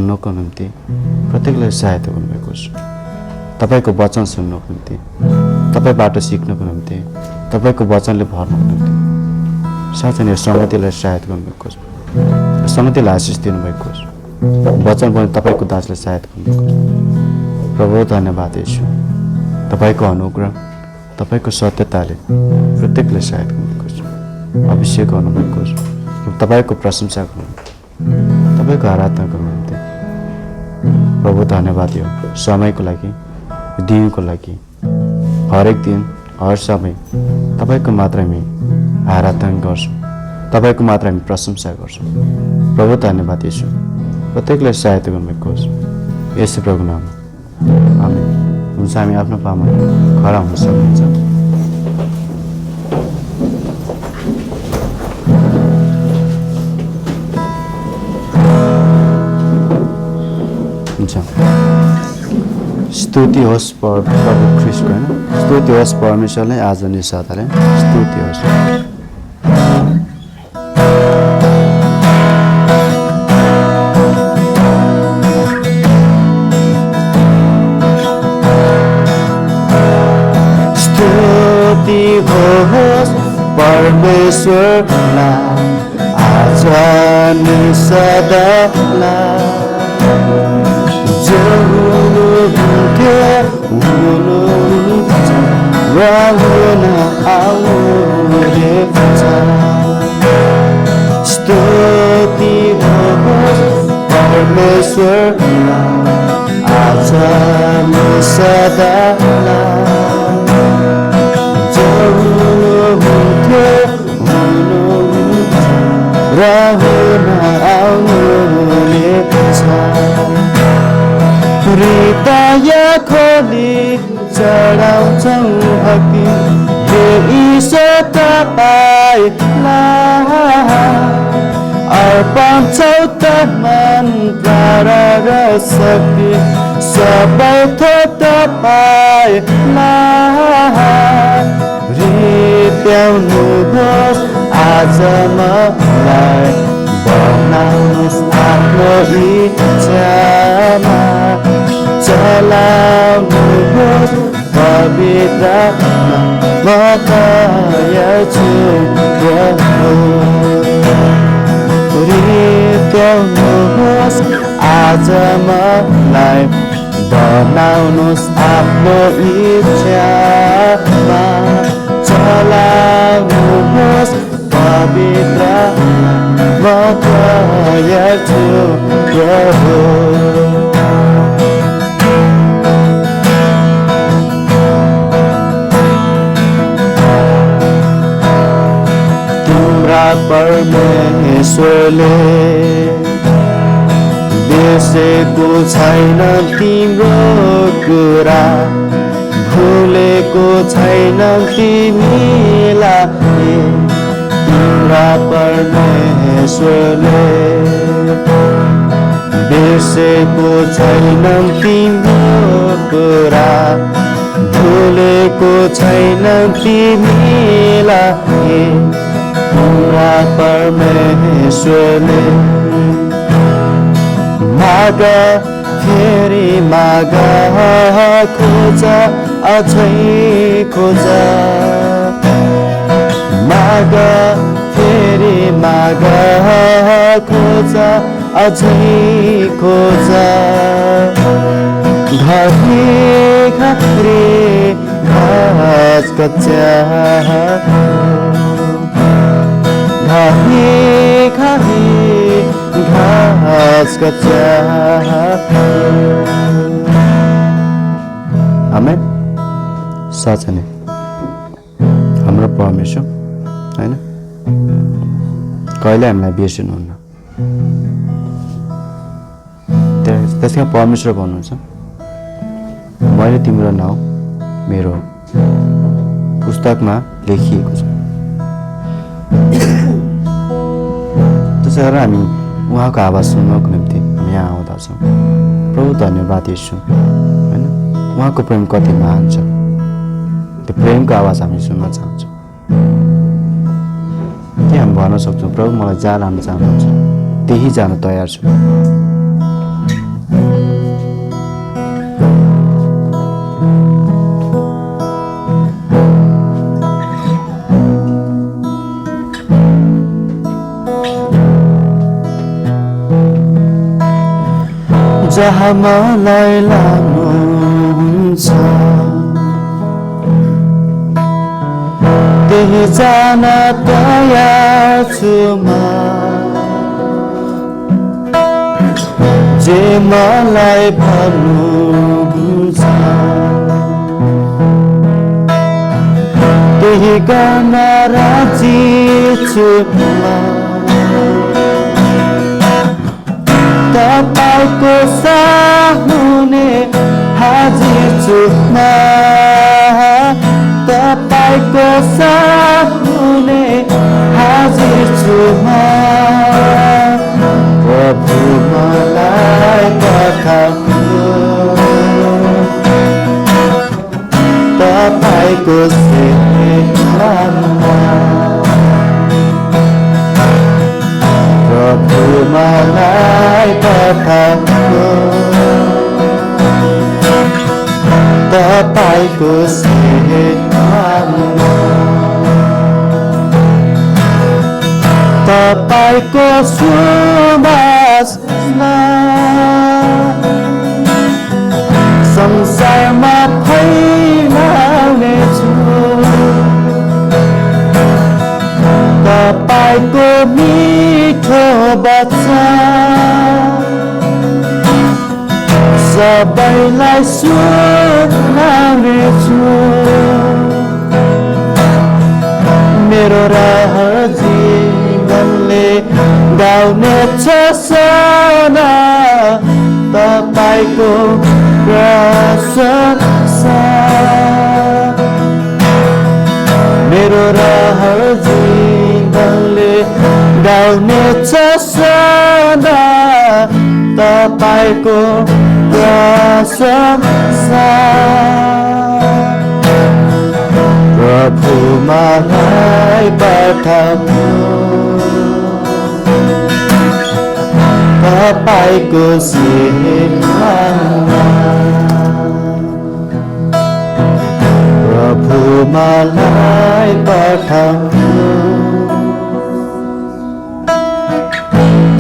सुन्नको निम्ति प्रत्येकलाई सहायता गर्नुभएको छ। तपाईँको वचन सुन्नको निम्ति, तपाईँबाट सिक्नको निम्ति, तपाईँको वचनले भर्नको निम्ति साँच्चै नै सङ्गतिलाई सहायता गर्नुभएको छ। सङ्गतिलाई आशिष दिनुभएको छ। वचन पनि तपाईँको दासलाई सहायता गर्नुभएको छ। प्रभु धन्यवाद येशू, तपाईँको अनुग्रह, तपाईँको सत्यताले प्रत्येकलाई सहायता गर्नुभएको छ। अभिषेक गर्नुभएको छ। तपाईँको प्रशंसा गर्नु, तपाईँको आराधना गर्नुहुन्थ्यो। प्रभु धन्यवाद यो समयको लागि, दिनको लागि। हरेक दिन हर समय तपाईँको मात्र हामी आराधना गर्छौँ, तपाईँको मात्र हामी प्रशंसा गर्छौँ। प्रभु धन्यवाद येशू, प्रत्येकलाई सहायता गर्नुभएको छ। यसो प्रभु नाम आमेन। हुन्छ, हामी आफ्नो पामा खडा हुन सक्नुहुन्छ। स्तुति होस् प्रभु ख्रीष्टको, होइन? स्तुति होस् परमेश्वरलाई आज नि सदाले। स्तुति होस्। स्तुति होस् परमेश्वरलाई आज नि सदालाई। स्तुति होस् परमेश्वरलाई आज नि सदालाई। जरुनुहुन्थ्यो हुनुहुन्छ र हुन आउनुहुनेछ। हृदय खोली चढाउँछौँ भक्ति हे ईश्वर तपाईँलाई। अर्पण छौ त मन प्राण र शक्ति सबै थोक तपाईँलाई। रित्याउनुहोस् आज मलाई, बनाउनुहोस् आफ्नो इच्छामा। चलाउनुहोस् पवित्रमा, म तयार छु प्रभु। रित्याउनुहोस् आज मलाई, बनाउनुहोस् आफ्नो इच्छामा। चलाउनुहोस् पवित्रमा, म तयार छु प्रभु। परमेश्वरले बिर्सेको छैन तिम्रो कुरा, भुलेको छैन तिमीलाई। तिम्रा परमेश्वरले बिर्सेको छैन तिम्रो कुरा, भुलेको छैन तिमीलाई। तिम्रा परमेश्वरले माग फेरि माग, खोज अझै खोज। माग फेरि माग, खोज अझै खोज। घरि घरि घाँस कच्चा, घरि घरि घाँस कच्चा। आमेन। साँच्चै नै हाम्रो परमेश्वर, होइन, कहिले हामीलाई बिर्सिनुहुन्न। त्यसका परमेश्वर भन्नुहुन्छ, मैले तिम्रो नाउँ मेरो पुस्तकमा लेखिएको छ। त्यसै गरेर हामी उहाँको आवाज सुन्नको निम्ति हामी यहाँ आउँदछौँ। प्रभु धन्यवाद येशू, होइन? उहाँको प्रेम कति महान छ। त्यो प्रेमको आवाज हामी सुन्न चाहन्छौँ। के हामी भन्न सक्छौँ, प्रभु मलाई जहाँ लान चाहनुहुन्छ त्यही जान तयार छु। जहाँ मलाई लानुहुन्छ त्यही जान तयार छु म जे मलाई भन्नुहुन्छ त्यही गर्न राजी छु म तपाईको सामुने हाजिर छु म तपाईको सामुने हाजिर छु म प्रभु मलाई पठाउनु तपाईको सेवामा प्रभु मलाई पठाउनु तपाईको सेवामा तपाईको सुवासना संसारमा फैलाउनेछु तपाईको मिठो वचन सबैलाई सुनाउनेछु मेरो राह जीवनले गाउनेछ सना तपाईको प्रशंसा मेरो राह जीवनले गाउनेछ सदा तपाईको प्रशंसा प्रभु मलाई पठाउनु तपाईको सेवामा प्रभु मलाई पठाउनु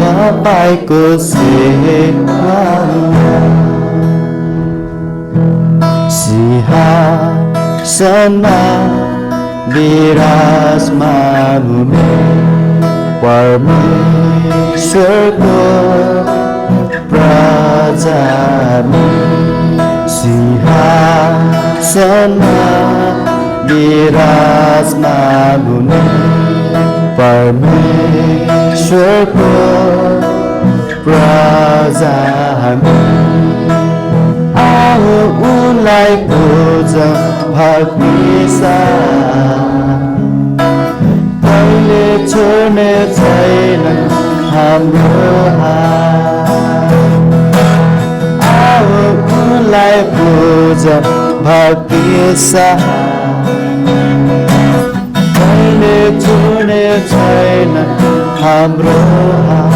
तपाईको सेवामा सिंहासनमा विराजमान हुने परमेश्वरको प्रजानी सिंहासनमा विराजमान हुने परमेश्वरको प्रजानी आओ उनलाई पूजा भक्ति कहिले छोड्ने छैन हाम्रो हात आओ उनलाई पूजा भक्ति कहिले छोड्ने छैन हाम्रो हात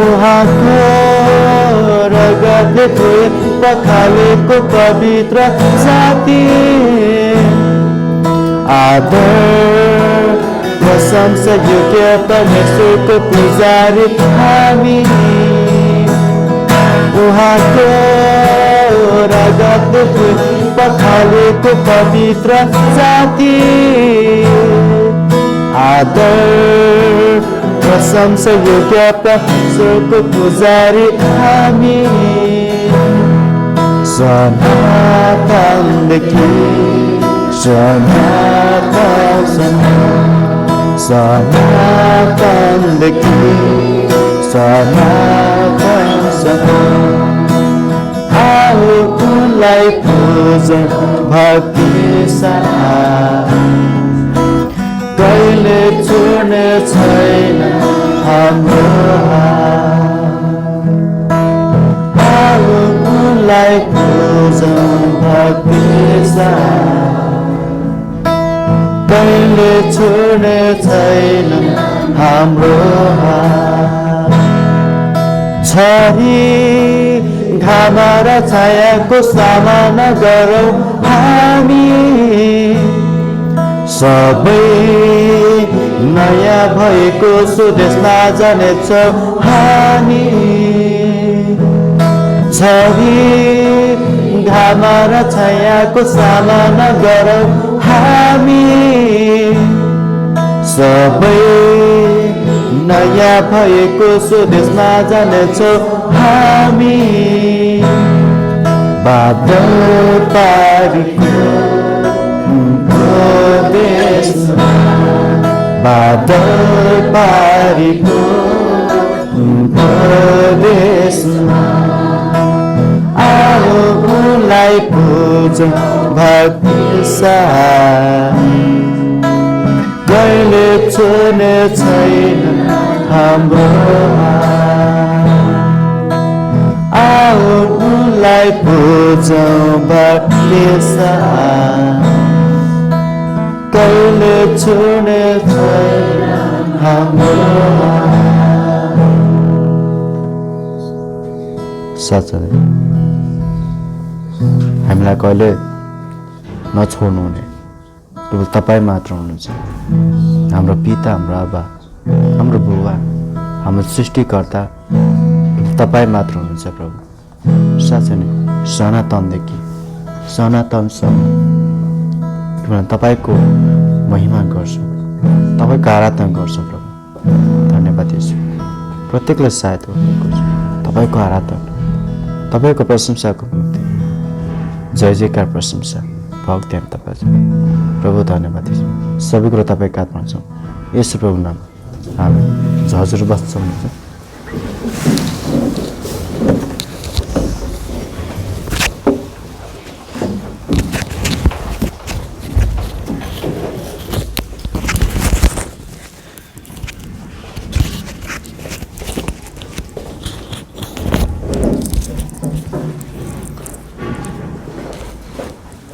उहाँको रगतले धोए पखालेको पवित्र जाति आदर प्रशंसा योग्य परमेश्वरको पुजारी हामी उहाँको रगतले धोए पखालेको पवित्र जाति आदर प्रशंसा योग्य परमेश्वरको पुजारी हामी सनातनदेखि सनातनदेखि सनातनसम्म आओ उनलाई पूजा भक्ति कहिले छोड्ने छैन हाम्रो आओ उनलाई पूजा भक्ति कहिले छोड्ने छैन हाम्रो छरी घाम र छायाको सामना गरौँ हामी सबै नयाँ भएको स्वदेशमा जानेछौँ हामी झरी घाम र छायाको सामना गरौँ हामी सबै नयाँ भएको स्वदेशमा जानेछौँ हामी बादल पारीको देशमा बादल पारीको देशमा आओ उनलाई पूजौँ भक्ति साथ कहिले छुने छैन हाम्रो आओ उनलाई पूजौँ भक्ति साथ कहिले छुने छैन हाम्रो साँच्चै हामीलाई कहिले नछोड्नु हुने केवल तपाईँ मात्र हुनुहुन्छ हाम्रो पिता हाम्रो आबा हाम्रो बुबा हाम्रो सृष्टिकर्ता तपाईँ मात्र हुनुहुन्छ प्रभु साँच्चै नै सनातनदेखि सनातनसम्म किनभने तपाईँको महिमा गर्छौँ तपाईँको आराधना गर्छौँ प्रभु धन्यवाद यसो प्रत्येकलाई सहायता गर्छु तपाईँको आराधना तपाईँको प्रशंसाको निम्ति जय जयकार प्रशंसा भक्ति हामी तपाईँ प्रभु धन्यवाद सबै कुरो तपाईँको हातमा छौँ यसो प्रभु नाम हामी हजुर बस्छौँ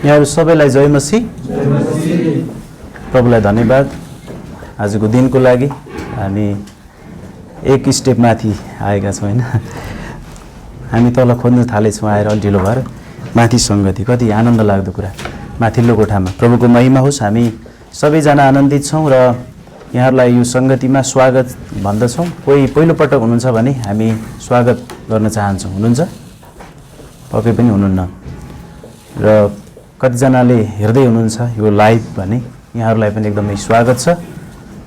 यहाँहरू सबैलाई जय मसीह प्रभुलाई धन्यवाद आजको दिनको लागि हामी एक स्टेप माथि आएका छौँ हैन हामी तल खोज्न थालेछौँ आएर अलि ढिलो भएर माथि सङ्गति कति आनन्द लाग्दो कुरा माथिल्लो कोठामा प्रभुको महिमा होस् हामी सबैजना आनन्दित छौँ र यहाँहरूलाई यो सङ्गतिमा स्वागत भन्दछौँ कोही पहिलोपटक हुनुहुन्छ भने हामी स्वागत गर्न चाहन्छौँ हुनुहुन्छ पक्कै पनि हुनुहुन्न र कतिजनाले हेर्दै हुनुहुन्छ यो लाइभ भने यहाँहरूलाई पनि एकदमै स्वागत छ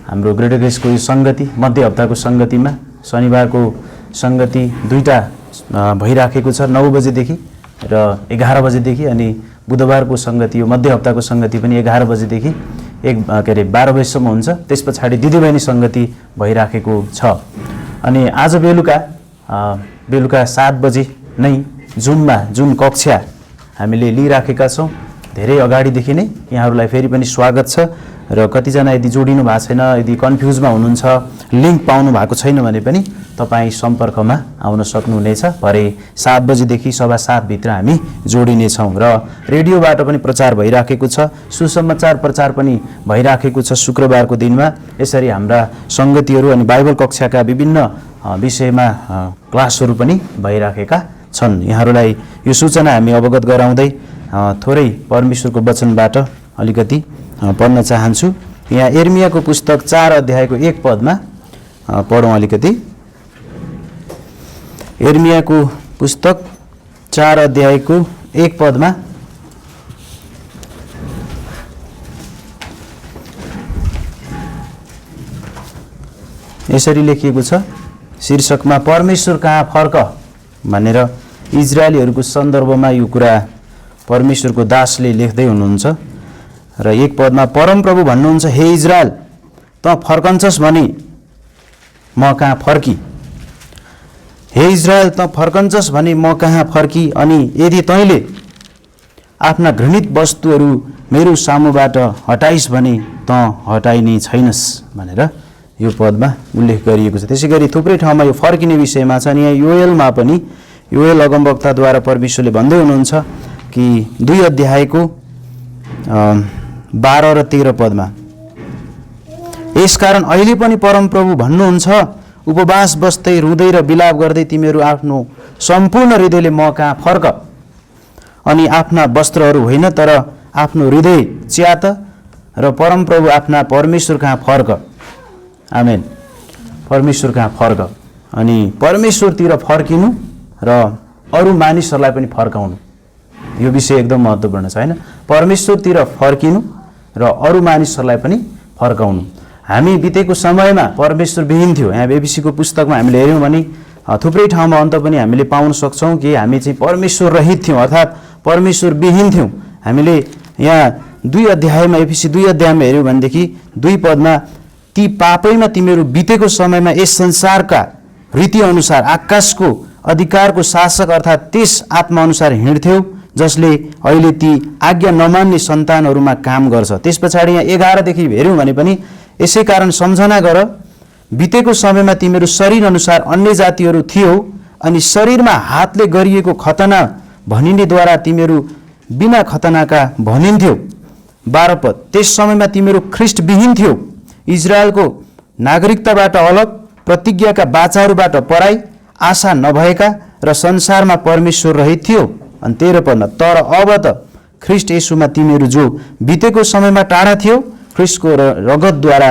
हाम्रो ग्रेटर ग्रेसको यो सङ्गति मध्य हप्ताको सङ्गतिमा शनिबारको सङ्गति दुईटा भइराखेको छ 9 बजेदेखि र 11 बजेदेखि अनि बुधबारको सङ्गति यो मध्य हप्ताको सङ्गति पनि 11 बजेदेखि 12 बजेसम्म हुन्छ त्यस पछाडि दिदीबहिनी सङ्गति भइराखेको छ अनि आज बेलुका 7 बजे नै जुम कक्षा हामीले लिइराखेका छौँ धेरै अगाडिदेखि नै यहाँहरूलाई फेरि पनि स्वागत छ र कतिजना यदि जोडिनु भएको छैन यदि कन्फ्युजमा हुनुहुन्छ लिङ्क पाउनु भएको छैन भने पनि तपाईँ सम्पर्कमा आउन सक्नुहुनेछ भरे 7 बजेदेखि 7:15 भित्र हामी जोडिनेछौँ र रेडियोबाट पनि प्रचार भइराखेको छ सुसमाचार प्रचार पनि भइराखेको छ शुक्रबारको दिनमा यसरी हाम्रा सङ्गतिहरू अनि बाइबल कक्षाका विभिन्न विषयमा क्लासहरू पनि भइराखेका छन् यहाँहरूलाई यो सूचना हामी अवगत गराउँदै थोरै परमेश्वरको वचनबाट अलिकति पढ्न चाहन्छु यहाँ यिर्मियाको पुस्तक 4 अध्यायको 1 पदमा पढौँ अलिकति यिर्मियाको पुस्तक 4 अध्यायको 1 पदमा यसरी लेखिएको छ शीर्षकमा परमेश्वर कहाँ फर्क भनेर इजरायलीहरूको सन्दर्भमा यो कुरा परमेश्वरको दासले लेख्दै हुनुहुन्छ र 1 पदमा परमप्रभु भन्नुहुन्छ हे इजरायल त फर्कन्छस् भने म कहाँ फर्की हे इजरायल त फर्कन्छस् भने म कहाँ फर्की अनि यदि तैँले आफ्ना घृणित वस्तुहरू मेरो सामुबाट हटाइस् भने त हटाइने छैनस् भनेर यो पदमा उल्लेख गरिएको छ त्यसै गरी थुप्रै ठाउँमा यो फर्किने विषयमा छ अनि यहाँ योएलमा पनि योएल अगमवक्ताद्वारा परमेश्वरले भन्दै हुनुहुन्छ कि 2 अध्यायको 12 र 13 पदमा यसकारण अहिले पनि परमप्रभु भन्नुहुन्छ उपवास बस्दै रुँदै र बिलाप गर्दै तिमीहरू आफ्नो सम्पूर्ण हृदयले म कहाँ फर्क अनि आफ्ना वस्त्रहरू होइन तर आफ्नो हृदय च्यात र परमप्रभु आफ्ना परमेश्वर कहाँ फर्क आमेन परमेश्वर कहाँ फर्क अनि परमेश्वरतिर फर्किनु र अरू मानिसहरूलाई पनि फर्काउनु। यो विषय एकदम महत्त्वपूर्ण छ हैन। परमेश्वरतिर फर्किनु र अरू मानिसहरूलाई पनि फर्काउनु। हामी बितेको समयमा परमेश्वर विहीन थियो। यहाँ एफिसीको पुस्तकमा हामीले हेर्यौँ भने थुप्रै ठाउँमा अन्त पनि हामीले पाउन सक्छौँ कि हामी चाहिँ परमेश्वर रहित थियौँ, अर्थात् परमेश्वर विहीन थियौँ। हामीले यहाँ 2 अध्यायमा एफिसी 2 अध्यायमा हेऱ्यौँ भनेदेखि 2 पदमा ती पापैमा तिमीहरू बितेको समयमा यस संसारका रीतिअनुसार आकाशको अधिकारको शासक अर्थात् त्यस आत्माअनुसार हिँड्थ्यौ जसले अहिले ती आज्ञा नमान्ने सन्तानहरूमा काम गर्छ। त्यस पछाडि यहाँ 11 देखि हेऱ्यौँ भने पनि यसै कारण सम्झना गर बितेको समयमा तिमीहरू शरीर अनुसार अन्य जातिहरू थियौ अनि शरीरमा हातले गरिएको खतना भनिनेद्वारा तिमीहरू बिना खतनाका भनिन्थ्यौ। 12 पद त्यस समयमा तिमीहरू ख्रिस्ट विहीन थियौ, इजरायलको नागरिकताबाट अलग, प्रतिज्ञाका बाचाहरूबाट पराई, आशा नभएका र संसारमा परमेश्वर रहित थियो। अनि 13 पदमा तर अब त ख्रिस्ट येशूमा तिमीहरू जो बितेको समयमा टाढा थियो ख्रिस्टको रगतद्वारा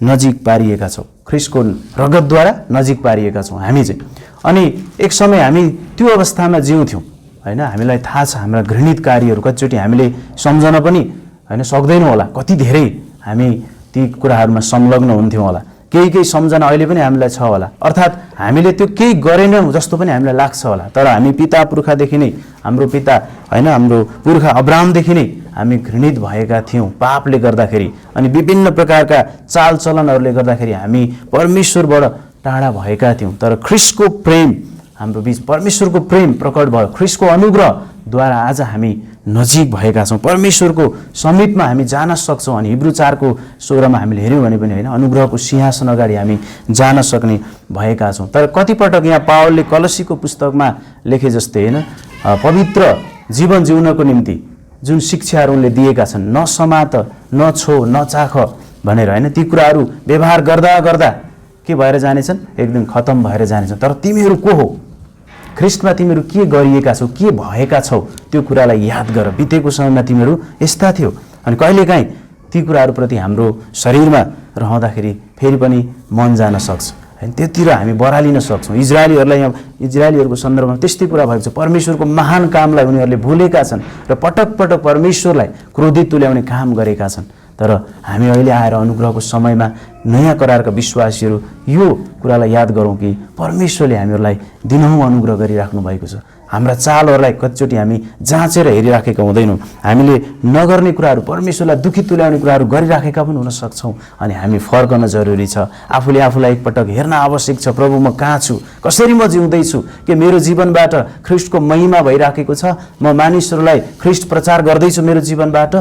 नजिक पारिएका छौ। ख्रिस्टको रगतद्वारा नजिक पारिएका छौँ हामी चाहिँ। अनि एक समय हामी त्यो अवस्थामा जिउँथ्यौँ हैन। हामीलाई थाहा छ हाम्रा घृणित कार्यहरू कतिचोटि हामीले सम्झन पनि हैन सक्दैनौँ होला, कति धेरै हामी ती कुराहरूमा संलग्न हुन्थ्यौँ होला। केही सम्झना अहिले पनि हामीलाई छ होला, अर्थात् हामीले त्यो केही गरेनौँ जस्तो पनि हामीलाई लाग्छ होला। तर हामी पिता पुर्खादेखि नै हाम्रो पिता हैन हाम्रो पुर्खा अब्राहमदेखि नै हामी घृणित भएका थियौँ पापले गर्दाखेरि। अनि विभिन्न प्रकारका चालचलनहरूले गर्दाखेरि हामी परमेश्वरबाट टाढा भएका थियौँ। तर ख्रिस्टको प्रेम हाम्रो बीच परमेश्वरको प्रेम प्रकट भयो। ख्रिस्टको अनुग्रहद्वारा आज हामी नजिक भएका छौँ, परमेश्वरको समीपमा हामी जान सक्छौँ। अनि हिब्रू 4को 16मा हामीले हेऱ्यौँ भने पनि होइन अनुग्रहको सिंहासन अगाडि हामी जान सक्ने भएका छौँ। तर कतिपटक यहाँ पावलले कलसीको पुस्तकमा लेखे जस्तै होइन पवित्र जीवन जिउनको निम्ति जुन शिक्षाहरू उनले दिएका छन्, नसमात, नछो, नचाख भनेर होइन, ती कुराहरू व्यवहार गर्दा गर्दा के भएर जानेछन्? एकदम खतम भएर जानेछन्। तर तिमीहरू को हो? ख्रिस्टमा तिमीहरू के गरिएका छौ, के भएका छौ, त्यो कुरालाई याद गर। बितेको समयमा तिमीहरू यस्ता थियो। अनि कहिलेकाहीँ ती कुराहरूप्रति हाम्रो शरीरमा रहँदाखेरि फेरि पनि मन जान सक्छ होइन, त्योतिर हामी बरालिन सक्छौँ। इजरायलीहरूको सन्दर्भमा त्यस्तै कुरा भएको छ। परमेश्वरको महान कामलाई उनीहरूले भुलेका छन् र पटक पटक परमेश्वरलाई क्रोधित तुल्याउने काम गरेका छन्। तर हामी अहिले आएर अनुग्रहको समयमा नयाँ करारका विश्वासीहरू यो कुरालाई याद गरौँ कि परमेश्वरले हामीहरूलाई दिनहुँ अनुग्रह गरिराख्नु भएको छ। हाम्रा चालहरूलाई कतिचोटि हामी जाँचेर हेरिराखेका हुँदैनौँ। हामीले नगर्ने कुराहरू, परमेश्वरलाई दुखी तुल्याउने कुराहरू गरिराखेका पनि हुन सक्छौँ। अनि हामी फर्कन जरुरी छ। आफूले आफूलाई एकपटक हेर्न आवश्यक छ। प्रभु म कहाँ छु? कसरी म जिउँदैछु? के मेरो जीवनबाट ख्रिस्टको महिमा भइराखेको छ? म मानिसहरूलाई ख्रिस्ट प्रचार गर्दैछु मेरो जीवनबाट,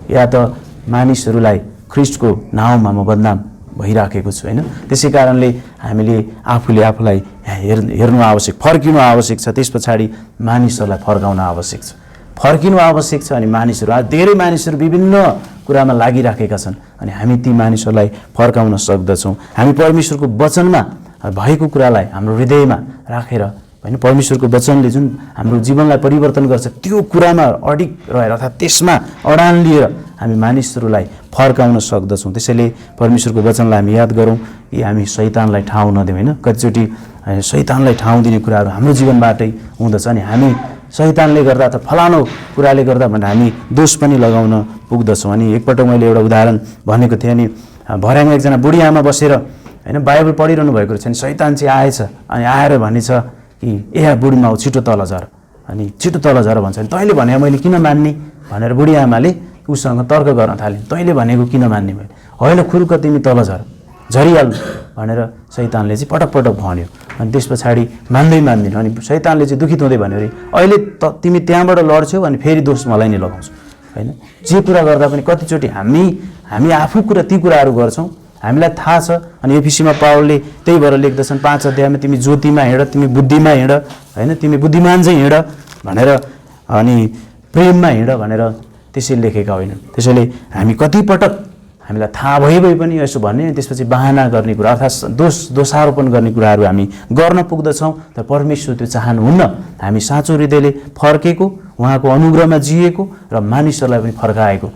या त मानिसहरूलाई ख्रिस्टको नाउँमा म बदनाम भइराखेको छु होइन? त्यसै कारणले हामीले आफूले आफूलाई हेर्नु आवश्यक, फर्किनु आवश्यक छ। त्यस पछाडि मानिसहरूलाई फर्काउन आवश्यक छ, फर्किनु आवश्यक छ। अनि मानिसहरू आज धेरै मानिसहरू विभिन्न कुरामा लागिराखेका छन्। अनि हामी ती मानिसहरूलाई फर्काउन सक्दछौँ। हामी परमेश्वरको वचनमा भएको कुरालाई हाम्रो हृदयमा राखेर होइन, परमेश्वरको वचनले जुन हाम्रो जीवनलाई परिवर्तन गर्छ त्यो कुरामा अडिग रहेर अर्थात् त्यसमा अडान लिएर हामी मानिसहरूलाई फर्काउन सक्दछौँ। त्यसैले परमेश्वरको वचनलाई हामी याद गरौँ कि हामी शैतानलाई ठाउँ नदिउँ होइन। कतिचोटि शैतानलाई ठाउँ दिने कुराहरू हाम्रो जीवनबाटै हुँदछ। अनि हामी शैतानले गर्दा त फलानु कुराले गर्दा भनेर हामी दोष पनि लगाउन पुग्दछौँ। अनि एकपटक मैले एउटा उदाहरण भनेको थिएँ। अनि भर्याङमा एकजना बुढी आमा बसेर होइन बाइबल पढिरहनु भएको रहेछ। अनि शैतान चाहिँ आएछ अनि आएर भनेछ कि बुढी माउ छिटो तल झर। अनि छिटो तल झर भन्छ। अनि तैँले भने मैले किन मान्ने भनेर बुढी आमाले उसँग तर्क गर्न थाले। तैँले भनेको किन मान्ने मैले? होइन खुरुक्क तिमी तल झरिहाल्नु भनेर शैतानले चाहिँ पटक पटक भन्यो। अनि त्यस पछाडि मान्दिनँ। अनि शैतानले चाहिँ दुखित हुँदै भन्यो अरे अहिले तिमी त्यहाँबाट लड्छौ अनि फेरि दोष मलाई नै लगाउँछौ होइन। जे कुरा गर्दा पनि कतिचोटि हामी आफू ती कुराहरू गर्छौँ, हामीलाई थाहा छ। अनि एफिसीमा पावलले त्यही भएर लेख्दछन् 5 अध्यायमा तिमी ज्योतिमा हिँड, तिमी बुद्धिमा हिँड होइन, तिमी बुद्धिमान चाहिँ हिँड भनेर, अनि प्रेममा हिँड भनेर त्यसरी लेखेका होइनन्। त्यसैले हामी कतिपटक हामीलाई थाहा भइ पनि यसो भन्ने, त्यसपछि बहाना गर्ने कुरा अर्थात् दोषारोपण गर्ने कुराहरू हामी गर्न पुग्दछौँ। तर परमेश्वर त्यो चाहनुहुन्न। हामी साँचो हृदयले फर्केको, उहाँको अनुग्रहमा जिएको र मानिसहरूलाई पनि फर्काएको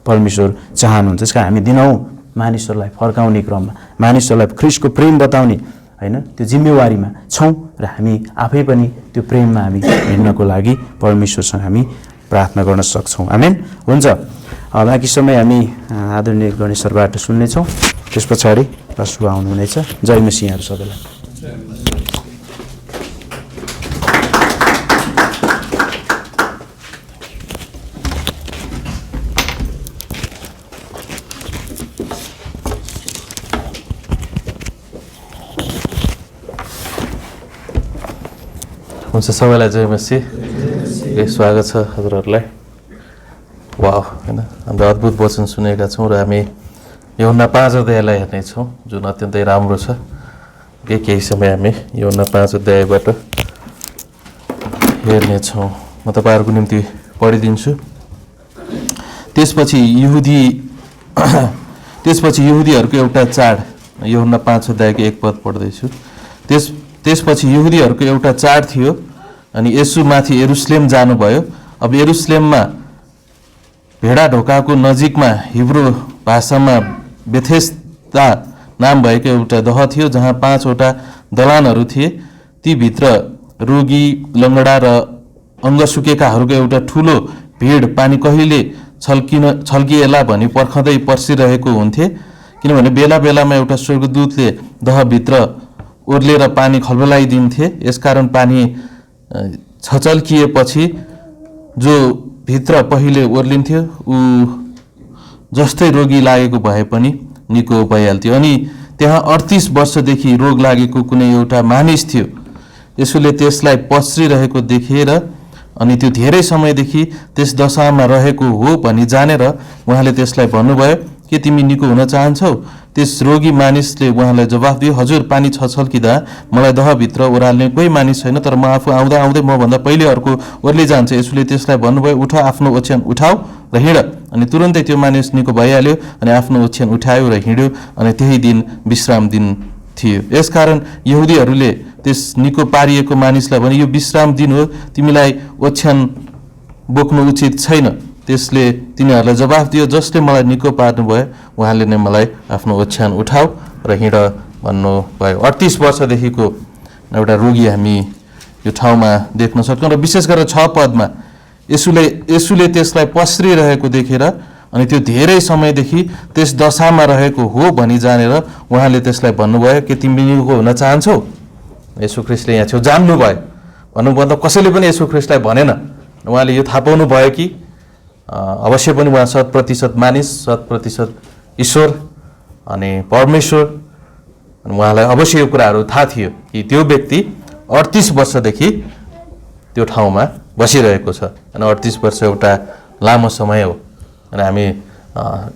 परमेश्वर चाहनुहुन्छ। त्यसका हामी दिनहुँ मानिसहरूलाई फर्काउने क्रममा, मानिसहरूलाई ख्रिस्टको प्रेम बताउने होइन त्यो जिम्मेवारीमा छौँ र हामी आफै पनि त्यो प्रेममा हामी हिँड्नको लागि परमेश्वरसँग हामी प्रार्थना गर्न सक्छौँ। आमेन। हुन्छ, बाँकी समय हामी आदरणीय गणेश सरबाट सुन्नेछौँ। त्यस पछाडि रसु आउनुहुनेछ। जय मसीहहरू सबैलाई। हुन्छ, सबैलाई जय मसीह। स्वागत छ हजुरहरूलाई। वाह, होइन, हामीले अद्भुत वचन सुनेका छौँ र हामी यूहन्ना 5 अध्यायलाई हेर्नेछौँ, जुन अत्यन्तै राम्रो छ। केही समय हामी यूहन्ना 5 अध्यायबाट हेर्नेछौँ। म तपाईँहरूको निम्ति पढिदिन्छु। त्यसपछि यहुदीहरूको एउटा चाड, यूहन्ना 5 अध्यायको 1 पद पढ्दैछु। त्यसपछि यहुदीहरूको एउटा चाड थियो अनि येशू माथि यरुशलेम जानुभयो। अब यरुशलेममा भेडा ढोकाको नजिकमा हिब्रू भाषामा बेथेस्दा नाम भएको एउटा दह थियो, जहाँ 5वटा दलानहरू थिए। ती भित्र रोगी, लङ्गडा र अङ्ग सुकेकाहरूको एउटा ठुलो भिड पानी कहिले छल्किएला भनी पर्खँदै पर्सिरहेको हुन्थे, किनभने बेला बेलामा एउटा स्वर्गदूतले दहभित्र ओर्लेर पानी खलबलाइदिन्थे। यसकारण पानी छचल्किएपछि जो भित्र पहिले ओर्लिन्थ्यो ऊ जस्तै रोगी लागेको भए पनि निको भइहाल्थ्यो। अनि त्यहाँ 38 वर्षदेखि रोग लागेको कुनै एउटा मानिस थियो। यसोले त्यसलाई पस्रिरहेको देखेर अनि त्यो धेरै समयदेखि त्यस दशामा रहेको हो भनी जानेर उहाँले त्यसलाई भन्नुभयो, के तिमी निको हुन चाहन्छौ? त्यस रोगी मानिसले उहाँलाई जवाफ दियो, हजुर, पानी छछल्किँदा मलाई दहभित्र ओह्राल्ने कोही मानिस छैन, तर म आफू आउँदा आउँदै मभन्दा पहिले अर्को ओर्ली जान्छ। यसोले त्यसलाई भन्नुभयो, उठ, आफ्नो ओछ्यान उठाऊ र हिँड। अनि तुरन्तै त्यो मानिस निको भइहाल्यो अनि आफ्नो ओछ्यान उठायो र हिँड्यो। अनि त्यही दिन विश्राम दिन थियो। यसकारण यहुदीहरूले त्यस निको पारिएको मानिसलाई भने, यो विश्राम दिन हो, तिमीलाई ओछ्यान बोक्नु उचित छैन। त्यसले तिनीहरूलाई जवाफ दियो, जसले मलाई निको पार्नुभयो उहाँले नै मलाई आफ्नो ओछ्यान उठाऊ र हिँड भन्नुभयो। 38 वर्षदेखिको एउटा रोगी हामी यो ठाउँमा देख्न सक्छौँ। र विशेष गरेर 6 पदमा यसुले त्यसलाई पस्रिरहेको देखेर अनि त्यो धेरै समयदेखि त्यस दशामा रहेको हो भनी जानेर उहाँले त्यसलाई भन्नुभयो, के तिमी निको हुन चाहन्छौ? येशू ख्रीष्टले यहाँ छेउ जान्नुभयो। भन्नुभन्दा कसैले पनि येशू ख्रीष्टलाई भनेन। उहाँले यो थाहा पाउनु भयो कि अवश्य पनि उहाँ 100% मानिस, 100% ईश्वर अनि परमेश्वर। अनि उहाँलाई अवश्य यो कुराहरू थाहा थियो कि त्यो व्यक्ति 38 वर्षदेखि त्यो ठाउँमा बसिरहेको छ। अनि 38 वर्ष एउटा लामो समय हो। अनि हामी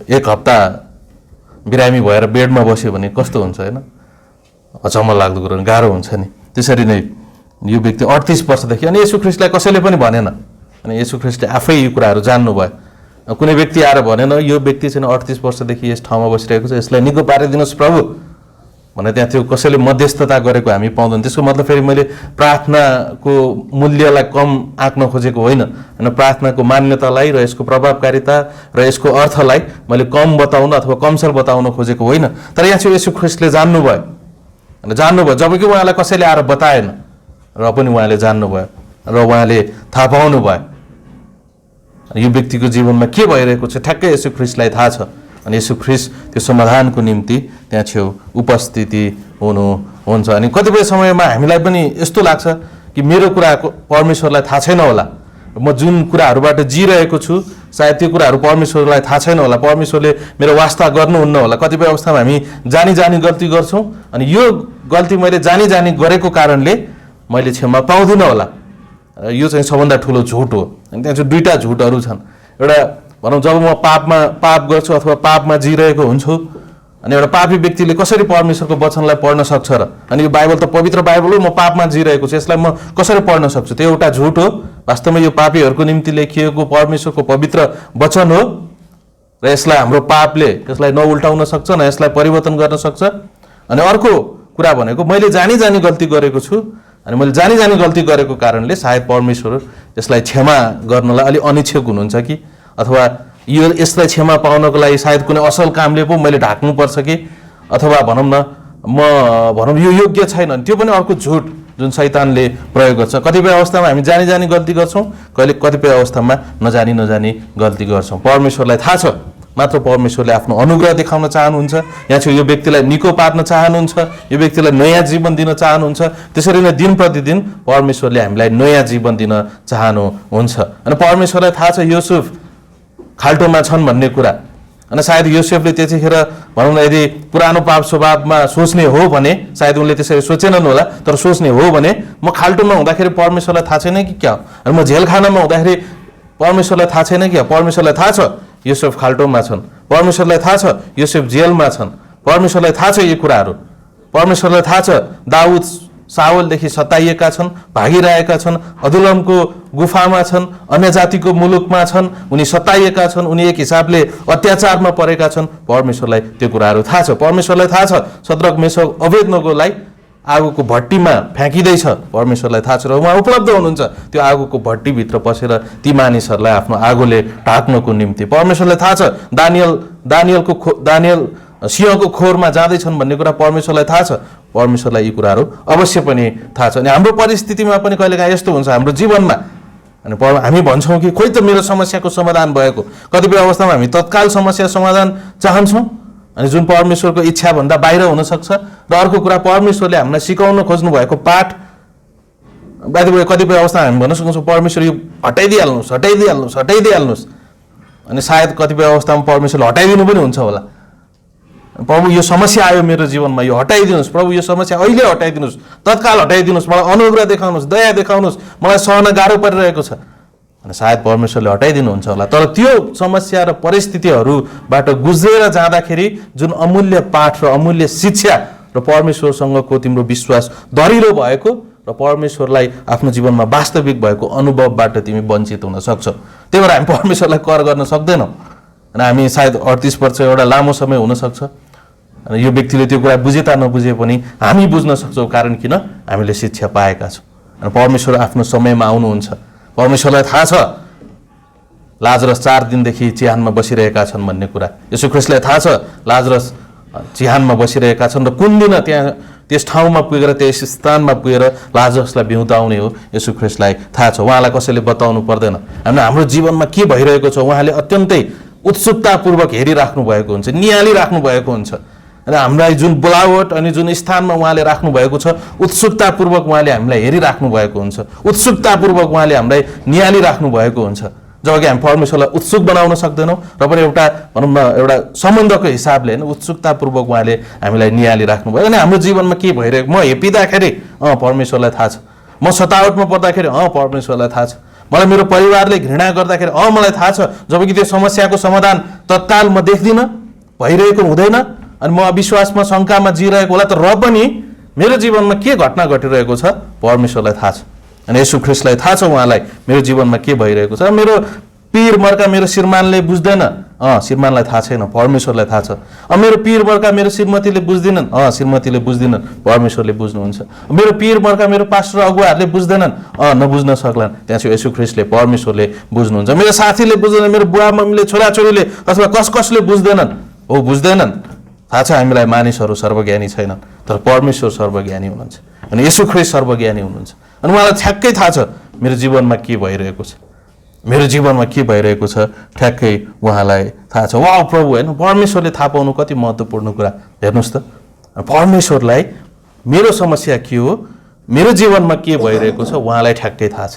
1 हप्ता बिरामी भएर बेडमा बस्यो भने कस्तो हुन्छ, होइन? अचम्म लाग्दो कुरो, गाह्रो हुन्छ नि। त्यसरी नै यो व्यक्ति 38 वर्षदेखि, अनि येशू ख्रीष्टलाई कसैले पनि भनेन। अनि येशू ख्रीष्टले आफै यो कुराहरू जान्नुभयो। कुनै व्यक्ति आएर भनेन, यो व्यक्ति चाहिँ 38 वर्षदेखि यस ठाउँमा बसिरहेको छ, यसलाई निको पारिदिनुहोस् प्रभु भने त्यहाँ त्यो कसैले मध्यस्थता गरेको हामी पाउँदैन। त्यसको मतलब फेरि मैले प्रार्थनाको मूल्यलाई कम आँक्न खोजेको होइन, प्रार्थनाको मान्यतालाई र यसको प्रभावकारिता र यसको अर्थलाई मैले कम बताउन अथवा कमसल बताउन खोजेको होइन। तर यहाँ चाहिँ येशू ख्रीष्टले जान्नुभयो, जबकि उहाँलाई कसैले आएर बताएन र पनि उहाँले जान्नुभयो र उहाँले थाहा पाउनुभयो यो व्यक्तिको जीवनमा के भइरहेको छ ठ्याक्कै येशू ख्रीष्टलाई थाहा छ। अनि येशू ख्रीष्ट त्यो समाधानको निम्ति त्यहाँ छेउ उपस्थिति हुनुहुन्छ। अनि कतिपय समयमा हामीलाई पनि यस्तो लाग्छ कि मेरो कुराको परमेश्वरलाई थाहा छैन होला, म जुन कुराहरूबाट जिरहेको छु सायद त्यो कुराहरू परमेश्वरलाई थाहा छैन होला, परमेश्वरले मेरो वास्ता गर्नुहुन्न होला। कतिपय अवस्थामा हामी जानी जानी गल्ती गर्छौँ अनि यो गल्ती मैले जानी जानी गरेको कारणले मैले क्षमा पाउँदिनँ होला। यो चाहिँ सबभन्दा ठुलो झुट हो। अनि त्यहाँ चाहिँ 2टा झुटहरू छन्। एउटा भनौँ, जब म पाप गर्छु अथवा पापमा जिरहेको हुन्छु अनि एउटा पापी व्यक्तिले कसरी परमेश्वरको वचनलाई पढ्न सक्छ र? अनि यो बाइबल त पवित्र बाइबल हो, म पापमा जिरहेको छु, यसलाई म कसरी पढ्न सक्छु? त्यो एउटा झुट हो। वास्तवमा यो पापीहरूको निम्ति लेखिएको परमेश्वरको पवित्र वचन हो र यसलाई हाम्रो पापले यसलाई नउल्टाउन सक्छ न यसलाई परिवर्तन गर्न सक्छ। अनि अर्को कुरा भनेको मैले जानी जानी गल्ती गरेको छु अनि मैले जानी जानी गल्ती गरेको कारणले सायद परमेश्वर यसलाई क्षमा गर्नलाई अलि अनिच्छुक हुनुहुन्छ कि, अथवा यसलाई क्षमा पाउनको लागि सायद कुनै असल कामले पो मैले ढाक्नुपर्छ कि, अथवा भनौँ न म भनौँ यो योग्य छैन, त्यो पनि अर्को झुट जुन शैतानले प्रयोग गर्छ। कतिपय अवस्थामा हामी जानी जानी गल्ती गर्छौँ, कतिपय अवस्थामा नजानी नजानी गल्ती गर्छौँ। परमेश्वरलाई थाहा छ, मात्र परमेश्वरले आफ्नो अनुग्रह देखाउन चाहनुहुन्छ। यहाँ छ यो व्यक्तिलाई निको पार्न चाहनुहुन्छ, यो व्यक्तिलाई नयाँ जीवन दिन चाहनुहुन्छ। त्यसरी नै दिन प्रतिदिन परमेश्वरले हामीलाई नयाँ जीवन दिन चाहनुहुन्छ। अनि परमेश्वरलाई थाहा छ युसुफ खाल्टोमा छन् भन्ने कुरा। अनि सायद योसेफले त्यतिखेर भनौँ न यदि पुरानो पाप स्वभावमा सोच्ने हो भने सायद उनले त्यसरी सोचेनन् होला, तर सोच्ने हो भने म खाल्टोमा हुँदाखेरि परमेश्वरलाई थाहा छैन कि क्या हो, अनि म जेलखानामा हुँदाखेरि परमेश्वरलाई थाहा छैन क्या। परमेश्वरलाई थाहा छ योसेफ खाल्टोमा छन्, परमेश्वरलाई थाहा छ योसेफ जेलमा छन्, परमेश्वरलाई थाहा छ यी कुराहरू। परमेश्वरलाई थाहा छ दाउद सावलदेखि सताइएका छन्, भागिरहेका छन्, अदुलमको गुफामा छन्, अन्य जातिको मुलुकमा छन्, उनी सताइएका छन्, उनी एक हिसाबले अत्याचारमा परेका छन्। परमेश्वरलाई त्यो कुराहरू थाहा छ। परमेश्वरलाई थाहा छ शद्रक मेशक अबेदनगोलाई आगोको भट्टीमा फ्याँकिँदैछ, परमेश्वरलाई थाहा छ र उहाँ उपलब्ध हुनुहुन्छ त्यो आगोको भट्टीभित्र पसेर ती मानिसहरूलाई आफ्नो आगोले ढाक्नको निम्ति। परमेश्वरलाई थाहा छ दानियल सिंहको खोरमा जाँदैछन् भन्ने कुरा परमेश्वरलाई थाहा छ। परमेश्वरलाई यी कुराहरू अवश्य पनि थाहा छ। अनि हाम्रो परिस्थितिमा पनि कहिलेकाहीँ यस्तो हुन्छ हाम्रो जीवनमा, अनि हामी भन्छौँ कि खोइ त मेरो समस्याको समाधान भएको। कतिपय अवस्थामा हामी तत्काल समस्या समाधान चाहन्छौँ, अनि जुन परमेश्वरको इच्छाभन्दा बाहिर हुनसक्छ। र अर्को कुरा परमेश्वरले हामीलाई सिकाउन खोज्नु भएको पाठ कतिपय अवस्थामा हामी भन्न सक्छौँ परमेश्वर यो हटाइदिइहाल्नुहोस्। अनि सायद कतिपय अवस्थामा परमेश्वरले हटाइदिनु पनि हुन्छ होला। प्रभु यो समस्या आयो मेरो जीवनमा, यो हटाइदिनुहोस्, प्रभु यो समस्या अहिले हटाइदिनुहोस्, तत्काल हटाइदिनुहोस्, मलाई अनुग्रह देखाउनुहोस्, दया देखाउनुहोस्, मलाई सहन गाह्रो परिरहेको छ। अनि सायद परमेश्वरले हटाइदिनुहुन्छ होला। तर त्यो समस्या र परिस्थितिहरूबाट गुज्रेर जाँदाखेरि जुन अमूल्य पाठ र अमूल्य शिक्षा र परमेश्वरसँगको तिम्रो विश्वास दरिलो भएको र परमेश्वरलाई आफ्नो जीवनमा वास्तविक भएको अनुभवबाट तिमी वञ्चित हुन सक्छौ। त्यही भएर हामी परमेश्वरलाई कर गर्न सक्दैनौँ। अनि हामी सायद 38 वर्ष एउटा लामो समय हुनसक्छ, अनि यो व्यक्तिले त्यो कुरा बुझे ता नबुझे पनि हामी बुझ्न सक्छौँ, कारण किन हामीले शिक्षा पाएका छौँ। अनि परमेश्वर आफ्नो समयमा आउनुहुन्छ। परमेश्वरलाई थाहा छ लाजरस 4 दिनदेखि चिहानमा बसिरहेका छन् भन्ने कुरा। यसो ख्रिस्टलाई थाहा छ लाजरस चिहानमा बसिरहेका छन् र कुन दिन त्यस ठाउँमा पुगेर त्यस स्थानमा पुगेर लाजरसलाई बिउताउने हो यसो ख्रिस्टलाई थाहा छ। उहाँलाई कसैले बताउनु पर्दैन। हाम्रो जीवनमा के भइरहेको छ उहाँले अत्यन्तै उत्सुकतापूर्वक हेरिराख्नु भएको हुन्छ, निहालिराख्नु भएको हुन्छ। र हामीलाई जुन बोलावट अनि जुन स्थानमा उहाँले राख्नु भएको छ उत्सुकतापूर्वक उहाँले हामीलाई हेरिराख्नु भएको हुन्छ, उत्सुकतापूर्वक उहाँले हामीलाई निहालिराख्नु भएको हुन्छ। जबकि हामी परमेश्वरलाई उत्सुक बनाउन सक्दैनौँ र पनि एउटा भनौँ न एउटा सम्बन्धको हिसाबले होइन उत्सुकतापूर्वक उहाँले हामीलाई निहालिराख्नु भयो। अनि हाम्रो जीवनमा के भइरहेको, म हेपिँदाखेरि परमेश्वरलाई थाहा छ, म सतावटमा पर्दाखेरि परमेश्वरलाई थाहा छ, मलाई मेरो परिवारले घृणा गर्दाखेरि मलाई थाहा छ। जबकि त्यो समस्याको समाधान तत्काल म देख्दिनँ, भइरहेको हुँदैन, अनि म अविश्वासमा शङ्कामा जिरहेको होला, तर र पनि मेरो जीवनमा के घटना घटिरहेको छ परमेश्वरलाई थाहा छ। अनि यसो ख्रिस्टलाई थाहा छ उहाँलाई मेरो जीवनमा के भइरहेको छ। मेरो पीर मर्का मेरो श्रीमानले बुझ्दैन, श्रीमानलाई थाहा छैन, परमेश्वरलाई थाहा छ। मेरो पीर मर्का मेरो श्रीमतीले बुझ्दिनन्, श्रीमतीले बुझ्दिनन्, परमेश्वरले बुझ्नुहुन्छ। मेरो पीर मर्का मेरो पास्टर अगुवाहरूले बुझ्दैनन्, नबुझ्न सक्लान्, त्यहाँ चाहिँ यसो ख्रिस्टले परमेश्वरले बुझ्नुहुन्छ। मेरो साथीले बुझ्दैन, मेरो बुवा मम्मीले छोराछोरीले अथवा कसले बुझ्दैनन्, बुझ्दैनन्। थाहा छ हामीलाई मानिसहरू सर्वज्ञानी छैनन्, तर परमेश्वर सर्वज्ञानी हुनुहुन्छ, अनि यसो ख्रिस्ट सर्वज्ञानी हुनुहुन्छ। अनि उहाँलाई ठ्याक्कै थाहा छ मेरो जीवनमा के भइरहेको छ, मेरो जीवनमा के भइरहेको छ ठ्याक्कै उहाँलाई थाहा छ। वाह प्रभु होइन, परमेश्वरले थाहा पाउनु कति महत्त्वपूर्ण कुरा। हेर्नुहोस् त, परमेश्वरलाई मेरो समस्या के हो, मेरो जीवनमा के भइरहेको छ उहाँलाई ठ्याक्कै थाहा छ।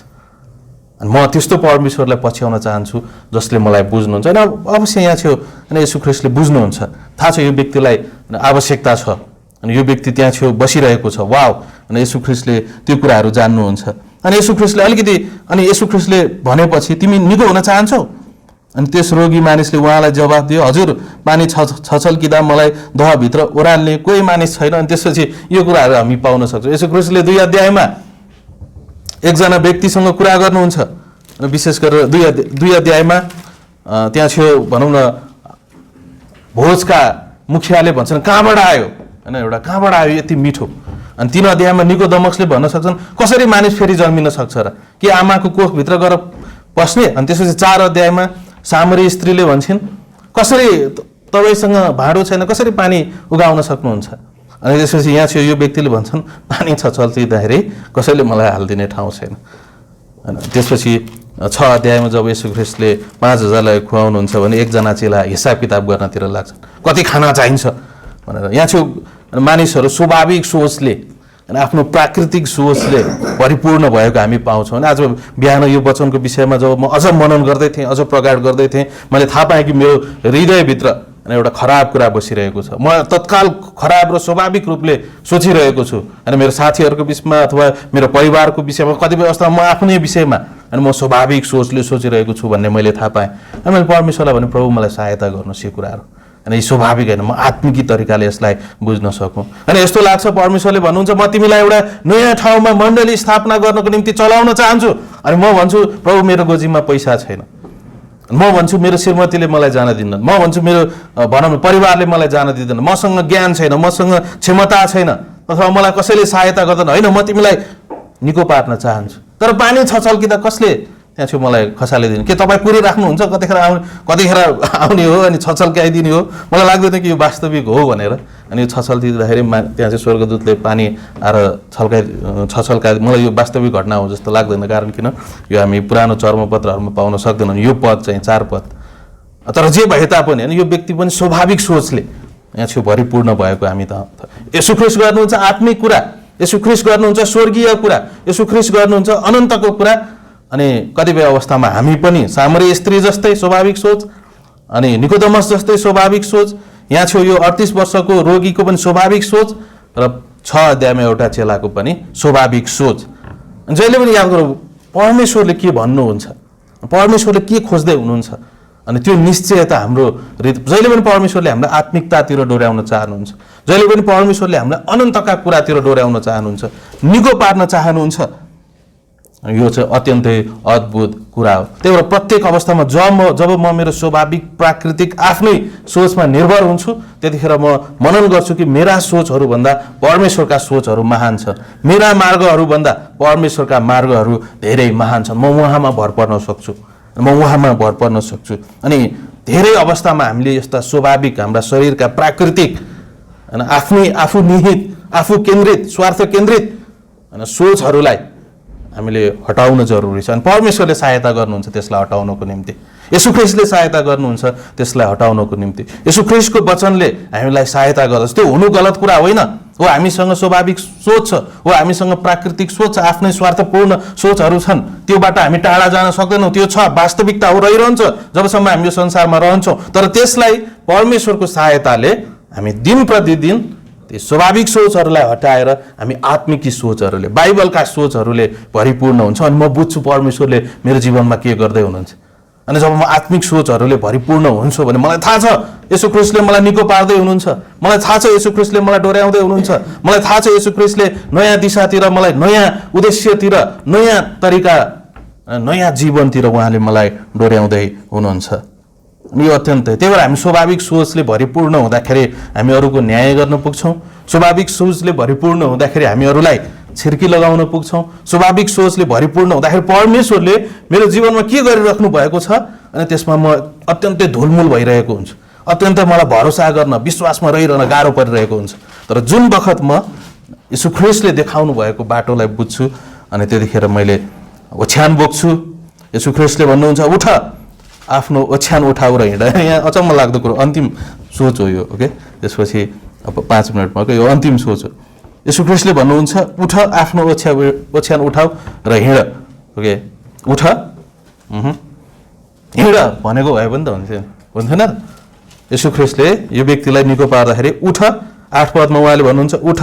अनि म त्यस्तो परमेश्वरलाई पछ्याउन चाहन्छु जसले मलाई बुझ्नुहुन्छ। होइन अवश्य यहाँ छेउ अनि यसो ख्रिस्टले बुझ्नुहुन्छ, थाहा छ यो व्यक्तिलाई आवश्यकता छ, अनि यो व्यक्ति त्यहाँ छेउ बसिरहेको छ। वाव, अनि यसो ख्रिस्टले त्यो कुराहरू जान्नुहुन्छ। अनि यसो ख्रिस्टले अलिकति अनि यसो ख्रिस्टले भनेपछि तिमी निको हुन चाहन्छौ? अनि त्यस रोगी मानिसले उहाँलाई जवाफ दियो, हजुर पानी छछल्किँदा मलाई दहभित्र ओह्राल्ने कोही मानिस छैन। अनि त्यसपछि यो कुराहरू हामी पाउन सक्छौँ। यसो ख्रिस्टले 2 अध्यायमा एकजना व्यक्तिसँग कुरा गर्नुहुन्छ, र विशेष गरेर 2 अध्यायमा त्यहाँ छेउ भनौँ न भोजका मुखियाले भन्छन् कहाँबाट आयो, होइन एउटा कहाँबाट आयो यति मिठो। अनि 3 अध्यायमा निकोदेमसले भन्न सक्छन् कसरी मानिस फेरि जन्मिन सक्छ र, के आमाको कोखभित्र गएर पस्ने। अनि त्यसपछि 4 अध्यायमा सामरी स्त्रीले भन्छन् कसरी तपाईँसँग भाँडो छैन कसरी पानी उगाउन सक्नुहुन्छ। अनि त्यसपछि यहाँ चाहिँ यो व्यक्तिले भन्छन् पानी छ चल्तिँदाखेरि कसैले मलाई हालिदिने ठाउँ छैन। होइन त्यसपछि 6 अध्यायमा जब येशू ख्रीष्टले 5000लाई खुवाउनुहुन्छ भने एकजना चेला हिसाब किताब गर्नतिर लाग्छन्, कति खाना चाहिन्छ भनेर। यहाँ चाहिँ मानिसहरू स्वाभाविक सोचले अनि आफ्नो प्राकृतिक सोचले परिपूर्ण भएको हामी पाउँछौँ। अनि आज बिहान यो वचनको विषयमा जब म अझ मनन गर्दै थिएँ, अझ प्रगाड गर्दै थिएँ, मैले थाहा पाएँ कि मेरो हृदयभित्र एउटा खराब कुरा बसिरहेको छ। म तत्काल खराब र स्वाभाविक रूपले सोचिरहेको छु। अनि मेरो साथीहरूको बिचमा अथवा मेरो परिवारको विषयमा कतिपय अवस्थामा म आफ्नै विषयमा अनि म स्वाभाविक सोचले सोचिरहेको छु भन्ने मैले थाहा पाएँ। अनि मैले परमेश्वरलाई भने प्रभु मलाई सहायता गर्नुहोस् यो कुराहरू, अनि स्वाभाविक होइन, म आत्मिकी तरिकाले यसलाई बुझ्न सकूँ। अनि यस्तो लाग्छ परमेश्वरले भन्नुहुन्छ म तिमीलाई एउटा नयाँ ठाउँमा मण्डली स्थापना गर्नको निम्ति चलाउन चाहन्छु। अनि म भन्छु प्रभु मेरो गोजीमा पैसा छैन, म भन्छु मेरो श्रीमतीले मलाई जान दिन्नन्, म भन्छु मेरो भनौँ परिवारले मलाई जान दिँदैन, मसँग ज्ञान छैन, मसँग क्षमता छैन, अथवा मलाई कसैले सहायता गर्दैन। होइन, म तिमीलाई निको पार्न चाहन्छु। तर पानी छ चल्किँदा कसले त्यहाँ चाहिँ मलाई खसालिदिने? के तपाईँ कुरिराख्नुहुन्छ कतिखेर आउने हो अनि छचल्काइदिने हो? मलाई लाग्दैन कि यो वास्तविक हो भनेर। अनि यो छचल्किँदाखेरि त्यहाँ चाहिँ स्वर्गदूतले पानी आएर छचल्काइ, मलाई यो वास्तविक घटना हो जस्तो लाग्दैन। कारण किन, यो हामी पुरानो चर्मपत्रहरूमा पाउन सक्दैनौँ यो पद चाहिँ 4 पद। तर जे भए तापनि होइन, यो व्यक्ति पनि स्वाभाविक सोचले यहाँ चाहिँ भरिपूर्ण भएको हामी त येशू ख्रीष्ट गर्नुहुन्छ आत्मिक कुरा, येशू ख्रीष्ट गर्नुहुन्छ स्वर्गीय कुरा, येशू ख्रीष्ट गर्नुहुन्छ अनन्तको कुरा। अनि कतिपय अवस्थामा हामी पनि सामरी स्त्री जस्तै स्वाभाविक सोच, अनि निकोदेमस जस्तै स्वाभाविक सोच, यहाँ छेउ यो 38 वर्षको रोगीको पनि स्वाभाविक सोच, र 6 अध्यायमा एउटा चेलाको पनि स्वाभाविक सोच। जहिले पनि याद गरौँ परमेश्वरले के भन्नुहुन्छ, परमेश्वरले के खोज्दै हुनुहुन्छ, अनि त्यो निश्चयता हाम्रो जहिले पनि परमेश्वरले हामीलाई आत्मिकतातिर डोर्याउन चाहनुहुन्छ, जहिले पनि परमेश्वरले हामीलाई अनन्तका कुरातिर डोर्याउन चाहनुहुन्छ, निको पार्न चाहनुहुन्छ। यो चाहिँ अत्यन्तै अद्भुत कुरा हो। त्यही भएर प्रत्येक अवस्थामा जब म मेरो स्वाभाविक प्राकृतिक आफ्नै सोचमा निर्भर हुन्छु, त्यतिखेर म मनन गर्छु कि मेरा सोचहरूभन्दा परमेश्वरका सोचहरू महान छ, मेरा मार्गहरूभन्दा परमेश्वरका मार्गहरू धेरै महान छन्। म उहाँमा भर पर्न सक्छु, म उहाँमा भर पर्न सक्छु। अनि धेरै अवस्थामा हामीले यस्ता स्वाभाविक हाम्रा शरीरका प्राकृतिक होइन आफू निहित, आफू केन्द्रित, स्वार्थ केन्द्रित होइन सोचहरूलाई हामीले हटाउन जरुरी छ। अनि परमेश्वरले सहायता गर्नुहुन्छ त्यसलाई हटाउनको निम्ति, येशू ख्रीष्टले सहायता गर्नुहुन्छ त्यसलाई हटाउनको निम्ति। येशू ख्रीष्टको वचनले हामीलाई सहायता गर्दछ। त्यो हुनु गलत कुरा होइन हो, हामीसँग स्वाभाविक सोच छ, हो हामीसँग प्राकृतिक सोच छ, आफ्नै स्वार्थपूर्ण सोचहरू छन्, त्योबाट हामी टाढा जान सक्दैनौँ। त्यो छ, वास्तविकता हो, रहिरहन्छ जबसम्म हामी यो संसारमा रहन्छौँ। तर त्यसलाई परमेश्वरको सहायताले हामी दिन प्रतिदिन त्यो स्वाभाविक सोचहरूलाई हटाएर हामी आत्मिकी सोचहरूले, बाइबलका सोचहरूले भरिपूर्ण हुन्छ। अनि म बुझ्छु परमेश्वरले मेरो जीवनमा के गर्दै हुनुहुन्छ। अनि जब म आत्मिक सोचहरूले भरिपूर्ण हुन्छु भने मलाई थाहा छ येशू ख्रीष्टले मलाई निको पार्दै हुनुहुन्छ, मलाई थाहा छ येशू ख्रीष्टले मलाई डोर्याउँदै हुनुहुन्छ, मलाई थाहा छ येशू ख्रीष्टले नयाँ दिशातिर, मलाई नयाँ उद्देश्यतिर, नयाँ तरिका, नयाँ जीवनतिर उहाँले मलाई डोर्याउँदै हुनुहुन्छ। यो अत्यन्तै, त्यही भएर हामी स्वाभाविक सोचले भरिपूर्ण हुँदाखेरि हामी अरूको न्याय गर्न पुग्छौँ, स्वाभाविक सोचले भरिपूर्ण हुँदाखेरि हामी अरूलाई छिर्की लगाउन पुग्छौँ, स्वाभाविक सोचले भरिपूर्ण हुँदाखेरि परमेश्वरले मेरो जीवनमा के गरिराख्नु भएको छ अनि त्यसमा म अत्यन्तै धुलमुल भइरहेको हुन्छु, अत्यन्तै मलाई भरोसा गर्न, विश्वासमा रहिरहन गाह्रो परिरहेको हुन्छ। तर जुन बखत म येशू ख्रीष्टले देखाउनु भएको बाटोलाई बुझ्छु अनि त्यतिखेर मैले ओछ्यान बोक्छु। येशू ख्रीष्टले भन्नुहुन्छ उठ, आफ्नो ओछ्यान उठाउ र हिँड। यहाँ अचम्म लाग्दो कुरो अन्तिम सोच हो यो, ओके। त्यसपछि अब 5 मिनटमा यो अन्तिम सोच हो। येशू ख्रीष्टले भन्नुहुन्छ उठ, आफ्नो ओछ्यान उठाउ र हिँड, ओके। उठ, हिँड भनेको भए पनि त हुन्थेन त। येशू ख्रीष्टले यो व्यक्तिलाई निको पार्दाखेरि उठ, 8 पदमा उहाँले भन्नुहुन्छ उठ,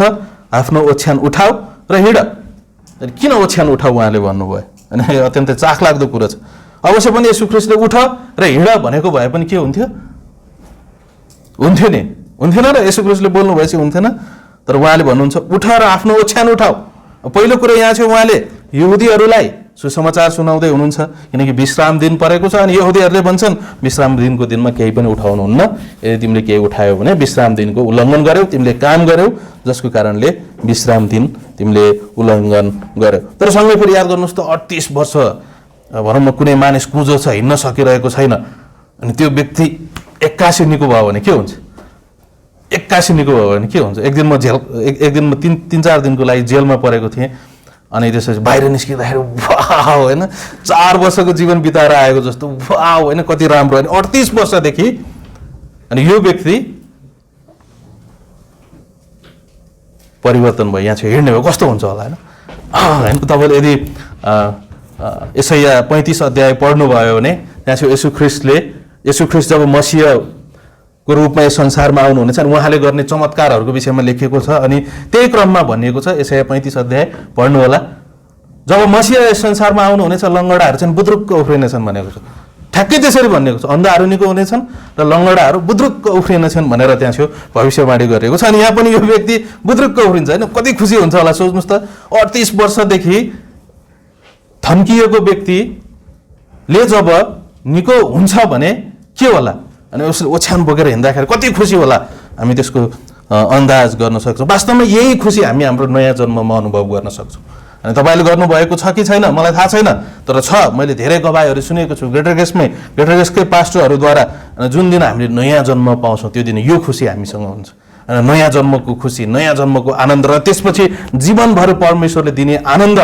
आफ्नो ओछ्यान उठाउ र हिँड। किन ओछ्यान उठाउ उहाँले भन्नुभयो? अनि अत्यन्तै चाखलाग्दो कुरो छ। अवश्य पनि येशू ख्रीष्टले उठ र हिँड भनेको भए पनि के हुन्थ्यो? हुन्थ्यो नि, हुन्थेन र? येशू ख्रीष्टले बोल्नु भएपछि हुन्थेन। तर उहाँले भन्नुहुन्छ उठ र आफ्नो ओछ्यान उठाऊ। पहिलो कुरो यहाँ चाहिँ उहाँले यहुदीहरूलाई सुसमाचार सुनाउँदै हुनुहुन्छ, किनकि विश्राम दिन परेको छ। अनि यहुदीहरूले भन्छन् विश्राम दिनको दिनमा केही पनि उठाउनुहुन्न, यदि तिमीले केही उठायौ भने विश्राम दिनको उल्लङ्घन गर्यौ, तिमीले काम गर्यौ, जसको कारणले विश्राम दिन तिमीले उल्लङ्घन गर्यौ। तर सँगै फेरि याद गर्नुहोस् त 38 वर्ष भनौँ न कुनै मानिस कुजो छ, हिँड्न सकिरहेको छैन, अनि त्यो व्यक्ति 81 निको भयो भने के हुन्छ? एक्कासी निको भयो भने के हुन्छ? एक दिन म एक दिन म 3-4 दिनको लागि जेलमा परेको थिएँ अनि त्यसपछि बाहिर निस्किँदाखेरि वाह होइन 4 वर्षको जीवन बिताएर आएको जस्तो वाह होइन कति राम्रो होइन 38 वर्षदेखि। अनि यो व्यक्ति परिवर्तन भयो, यहाँ चाहिँ हिँड्ने भयो, कस्तो हुन्छ होला होइन? तपाईँले यदि यशाया 35 अध्याय पढ्नुभयो भने त्यहाँ चाहिँ येशू ख्रिस्ट जब मसीहको रूपमा यस संसारमा आउनुहुनेछ अनि उहाँले गर्ने चमत्कारहरूको विषयमा लेखिएको छ। अनि त्यही क्रममा भनिएको छ, यशाया 35 अध्याय पढ्नु होला। जब मसीह यस संसारमा आउनुहुनेछ लङ्गडाहरू चाहिँ बुद्रुक्क उफ्रिनेछन् भनेको छ। ठ्याक्कै त्यसरी भनिएको छ, अन्धाहरू निको हुनेछन् र लङ्गडाहरू बुद्रुक्क उफ्रिनेछन् भनेर त्यहाँ चाहिँ भविष्यवाणी गरिएको छ। अनि यहाँ पनि यो व्यक्ति बुद्रुक्क उफ्रिन्छ होइन, कति खुसी हुन्छ होला सोच्नुहोस् त। 38 वर्षदेखि थन्किएको व्यक्तिले जब निको हुन्छ भने के होला? अनि उसले ओछ्यान बोकेर हिँड्दाखेरि कति खुसी होला, हामी त्यसको अन्दाज गर्न सक्छौँ। वास्तवमा यही खुसी हामी हाम्रो नयाँ जन्ममा अनुभव गर्न सक्छौँ। अनि तपाईँले गर्नुभएको छ कि छैन मलाई थाहा छैन, तर छ। मैले धेरै गवाईहरू सुनेको छु ग्रेटर गेस्टकै पास्टरहरूद्वारा। जुन दिन हामीले नयाँ जन्म पाउँछौँ त्यो दिन यो खुसी हामीसँग हुन्छ। अनि नयाँ जन्मको खुसी, नयाँ जन्मको आनन्द र त्यसपछि जीवनभर परमेश्वरले दिने आनन्द,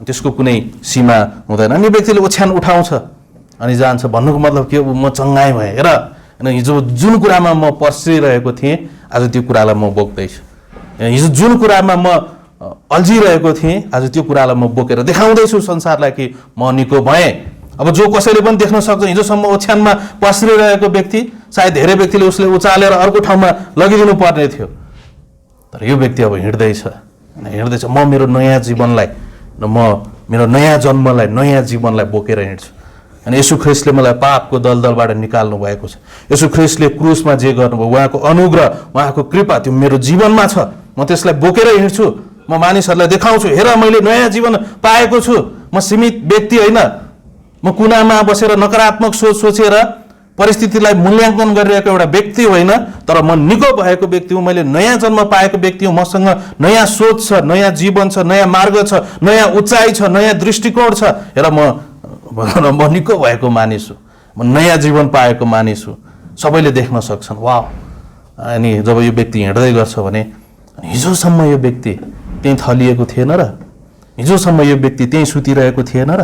त्यसको कुनै सीमा हुँदैन। अनि व्यक्तिले ओछ्यान उठाउँछ अनि जान्छ, भन्नुको मतलब के हो? म चङ्गाइ भएँ हेर। अनि हिजो जुन कुरामा म पर्सिरहेको थिएँ आज त्यो कुरालाई म बोक्दैछु। हिजो जुन कुरामा म अल्झिरहेको थिएँ आज त्यो कुरालाई म बोकेर देखाउँदैछु संसारलाई कि म निको भएँ। अब जो कसैले पनि देख्न सक्छ, हिजोसम्म ओछ्यानमा पस्रिरहेको व्यक्ति सायद धेरै व्यक्तिले उसले उचालेर अर्को ठाउँमा लगिदिनु पर्ने थियो, तर यो व्यक्ति अब हिँड्दैछ। म मेरो नयाँ जीवनलाई र म मेरो नयाँ जन्मलाई, नयाँ जीवनलाई बोकेर हिँड्छु। अनि येशू ख्रिस्टले मलाई पापको दलदलबाट निकाल्नु भएको छ। येशू ख्रिस्टले क्रुसमा जे गर्नुभयो, उहाँको अनुग्रह, उहाँको कृपा त्यो मेरो जीवनमा छ। म त्यसलाई बोकेर हिँड्छु। म मानिसहरूलाई देखाउँछु, हेर मैले नयाँ जीवन पाएको छु। म सीमित व्यक्ति होइन, म कुनामा बसेर नकारात्मक सोच सोचेर परिस्थितिलाई मूल्याङ्कन गरिरहेको एउटा व्यक्ति होइन, तर म निको भएको व्यक्ति हुँ। मैले नयाँ जन्म पाएको व्यक्ति हुँ। मसँग नयाँ सोच छ, नयाँ जीवन छ, नयाँ मार्ग छ, नयाँ उचाइ छ, नयाँ दृष्टिकोण छ। हेर म निको भएको मानिस हुँ, म नयाँ जीवन पाएको मानिस हुँ। सबैले देख्न सक्छन् वाह। अनि जब यो व्यक्ति हिँड्दै गर्छ भने हिजोसम्म यो व्यक्ति त्यहीँ थलिएको थिएन र, हिजोसम्म यो व्यक्ति त्यहीँ सुतिरहेको थिएन र,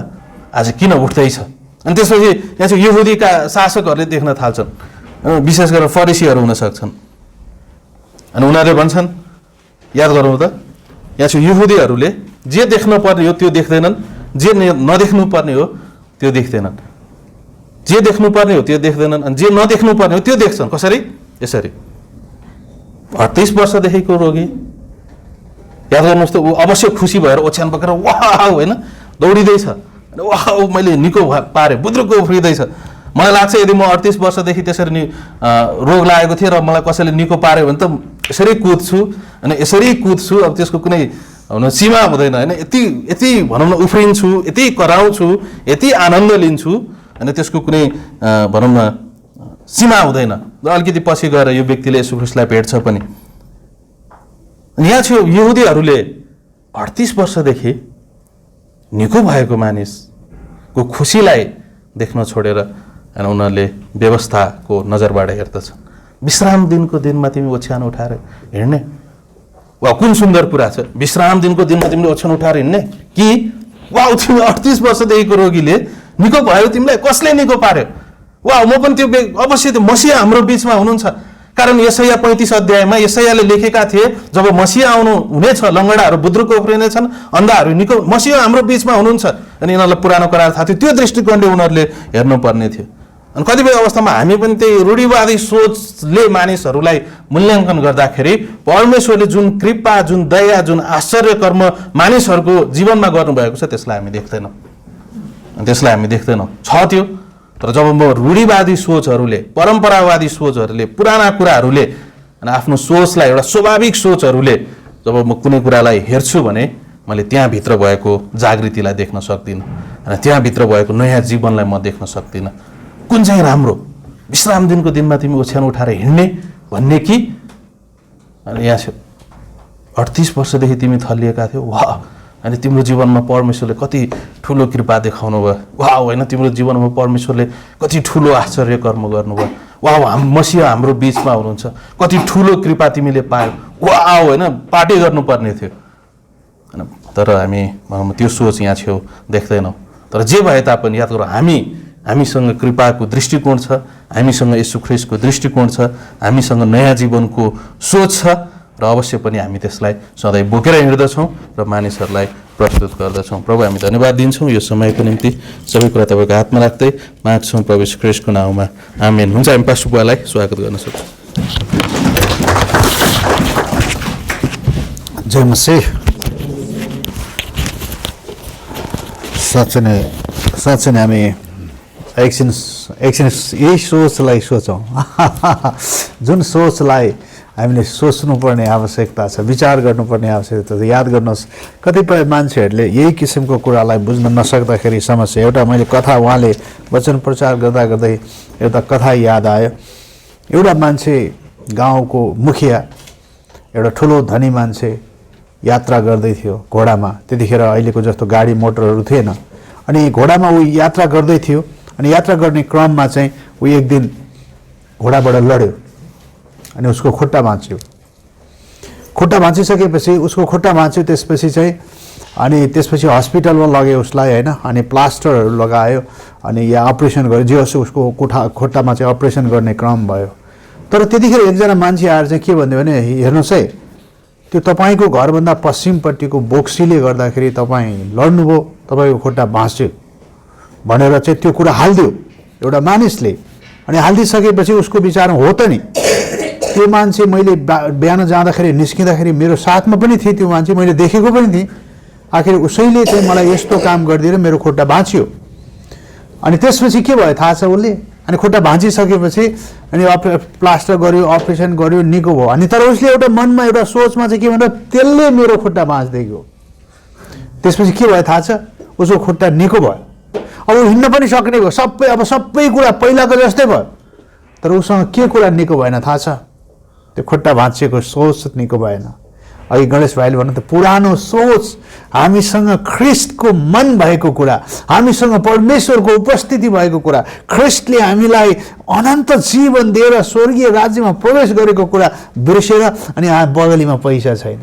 आज किन उठ्दैछ? अनि त्यसपछि यहाँ चाहिँ यहुदीका शासकहरूले देख्न थाल्छन्, विशेष गरेर फरिसीहरू हुन सक्छन्। अनि उनीहरूले भन्छन्, याद गरौँ त, यहाँ चाहिँ यहुदीहरूले जे देख्नु पर्ने हो त्यो देख्दैनन्, जे नदेख्नु पर्ने हो त्यो देख्दैनन्। जे देख्नु पर्ने हो त्यो देख्दैनन् अनि जे नदेख्नु पर्ने हो त्यो देख्छन्। कसरी? यसरी 38 वर्षदेखिको रोगी, याद गर्नुहोस् त, ऊ अवश्य खुसी भएर ओछ्यान बोकेर वाह होइन दौडिँदैछ। वाह मैले निको पारेँ, बुद्रुकको उफ्रिँदैछ। मलाई लाग्छ यदि म 38 वर्षदेखि त्यसरी रोग लागेको थिएँ र मलाई कसैले निको पार्यो भने त यसरी कुद्छु अनि यसरी कुद्छु। अब त्यसको कुनै सीमा हुँदैन होइन। यति भनौँ न उफ्रिन्छु, यति कराउँछु, यति आनन्द लिन्छु अनि त्यसको कुनै भनौँ न सीमा हुँदैन। र अलिकति पछि गएर यो व्यक्तिले येशू ख्रिस्टलाई भेट्छ पनि। यहाँ थियो यहुदीहरूले 38 वर्षदेखि निको भएको मानिसको खुसीलाई देख्न छोडेर अनि उनीहरूले व्यवस्थाको नजरबाट हेर्दछन्। विश्राम दिनको दिनमा तिमी ओछ्यान उठाएर हिँड्ने, वा कुन सुन्दर कुरा छ। विश्राम दिनको दिनमा तिमीले ओछ्यान उठाएर हिँड्ने कि वा तिमी 38 वर्षदेखिको रोगीले निको भयो, तिमीलाई कसले निको पार्यो? वा म पनि त्यो अवश्य त्यो मसीहा हाम्रो बिचमा हुनुहुन्छ। कारण यशाया 35 अध्यायमा यशायाले लेखेका थिए जब मसीहा आउनु हुनेछ लङ्गडाहरू बुद्रुकको उफ्रिनेछन्, अन्धाहरू निको, मसीहा हाम्रो बिचमा हुनुहुन्छ। अनि यिनीहरूलाई पुरानो करार थाहा थियो, त्यो दृष्टिकोणले उनीहरूले हेर्नुपर्ने थियो। अनि कतिपय अवस्थामा हामी पनि त्यही रूढिवादी सोचले मानिसहरूलाई मूल्याङ्कन गर्दाखेरि परमेश्वरले जुन कृपा, जुन दया, जुन आश्चर्य कर्म मानिसहरूको जीवनमा गर्नुभएको छ त्यसलाई हामी देख्दैनौँ। छ त्यो, तर जब म रूढिवादी सोचहरूले, परम्परावादी सोचहरूले, पुराना कुराहरूले अनि आफ्नो सोचलाई, एउटा स्वाभाविक सोचहरूले जब म कुनै कुरालाई हेर्छु भने मैले त्यहाँभित्र भएको जागृतिलाई देख्न सक्दिनँ अनि त्यहाँभित्र भएको नयाँ जीवनलाई म देख्न सक्दिनँ। कुन चाहिँ राम्रो? विश्राम दिनको दिनमा तिमी ओछ्यान उठाएर हिँड्ने भन्ने कि अनि यहाँ 38 वर्षदेखि तिमी थलिएका थियौ, वाह अनि तिम्रो जीवनमा परमेश्वरले कति ठुलो कृपा देखाउनु भयो, वाह होइन, तिम्रो जीवनमा परमेश्वरले कति ठुलो आश्चर्य कर्म गर्नुभयो, वाह मसिह हाम्रो बिचमा हुनुहुन्छ, कति ठुलो कृपा तिमीले पायौ, वाह होइन, पार्टी गर्नुपर्ने थियो होइन। तर हामी त्यो सोच यहाँ छेउ देख्दैनौँ। तर जे भए तापनि याद गरौँ, हामीसँग कृपाको दृष्टिकोण छ, हामीसँग येशू ख्रीष्टको दृष्टिकोण छ, हामीसँग नयाँ जीवनको सोच छ र अवश्य पनि हामी त्यसलाई सधैँ बोकेर हिँड्दछौँ र मानिसहरूलाई प्रस्तुत गर्दछौँ। प्रभु हामी धन्यवाद दिन्छौँ यो समयको निम्ति, सबै कुरा तपाईँको हातमा राख्दै माग्छौँ प्रभु येशू ख्रीष्टको नाउँमा, आमेन। हुन्छ, हामी पास्टर बुवालाई स्वागत गर्न सक्छौँ। जय मसीह। साँच्चै नै हामी एकछिन यही सोचलाई सोचौँ जुन सोचलाई हामीले सोच्नुपर्ने आवश्यकता छ, विचार गर्नुपर्ने आवश्यकता छ। याद गर्नुहोस्, कतिपय मान्छेहरूले यही किसिमको कुरालाई बुझ्न नसक्दाखेरि समस्या। एउटा मैले कथा, उहाँले वचन प्रचार गर्दा गर्दै एउटा कथा याद आयो। एउटा मान्छे, गाउँको मुखिया, एउटा ठुलो धनी मान्छे यात्रा गर्दै थियो घोडामा। त्यतिखेर अहिलेको जस्तो गाडी मोटरहरू थिएन। अनि घोडामा ऊ यात्रा गर्दै थियो अनि यात्रा गर्ने क्रममा चाहिँ ऊ एक दिन घोडाबाट लड्यो अनि उसको खुट्टा भाँच्यो। खुट्टा भाँचिसकेपछि उसको खुट्टा भाँच्यो, त्यसपछि चाहिँ अनि त्यसपछि हस्पिटलमा लग्यो उसलाई होइन। अनि प्लास्टरहरू लगायो अनि या अपरेसन गर्यो, जे होस् उसको खुट्टामा चाहिँ अपरेसन गर्ने क्रम भयो। तर त्यतिखेर एकजना मान्छे आएर चाहिँ के भन्यो भने, हेर्नुहोस् है, त्यो तपाईँको घरभन्दा पश्चिमपट्टिको बोक्सीले गर्दाखेरि तपाईँ लड्नुभयो, तपाईँको खुट्टा भाँच्यो भनेर चाहिँ त्यो कुरा हालिदियो एउटा मानिसले। अनि हालिदिइसकेपछि उसको विचारमा हो त नि, त्यो मान्छे मैले बिहान जाँदाखेरि निस्किँदाखेरि मेरो साथमा पनि थिए, त्यो मान्छे मैले देखेको पनि थिएँ, आखिर उसैले चाहिँ मलाई यस्तो काम गरिदिएर मेरो खुट्टा भाँच्यो। अनि त्यसपछि के भयो थाहा छ, उसले अनि खुट्टा भाँचिसकेपछि अनि प्लास्टर गर्यो, अपरेसन गर्यो, निको भयो। अनि तर उसले एउटा मनमा एउटा सोचमा चाहिँ के भन्दा, त्यसले मेरो खुट्टा भाँचिदिएको। त्यसपछि के भयो थाहा छ, उसको खुट्टा निको भयो, अब हिँड्न पनि सक्ने भयो, सबै कुरा पहिलाको जस्तै भयो। तर उसँग के कुरा निको भएन थाहा छ, त्यो खुट्टा भाँचिएको सोच निको भएन। अघि गणेश भाइले भन्नु त, पुरानो सोच, हामीसँग ख्रिस्टको मन भएको कुरा, हामीसँग परमेश्वरको उपस्थिति भएको कुरा, ख्रिस्टले हामीलाई अनन्त जीवन दिएर स्वर्गीय राज्यमा प्रवेश गरेको कुरा बिर्सेर अनि बगलीमा पैसा छैन,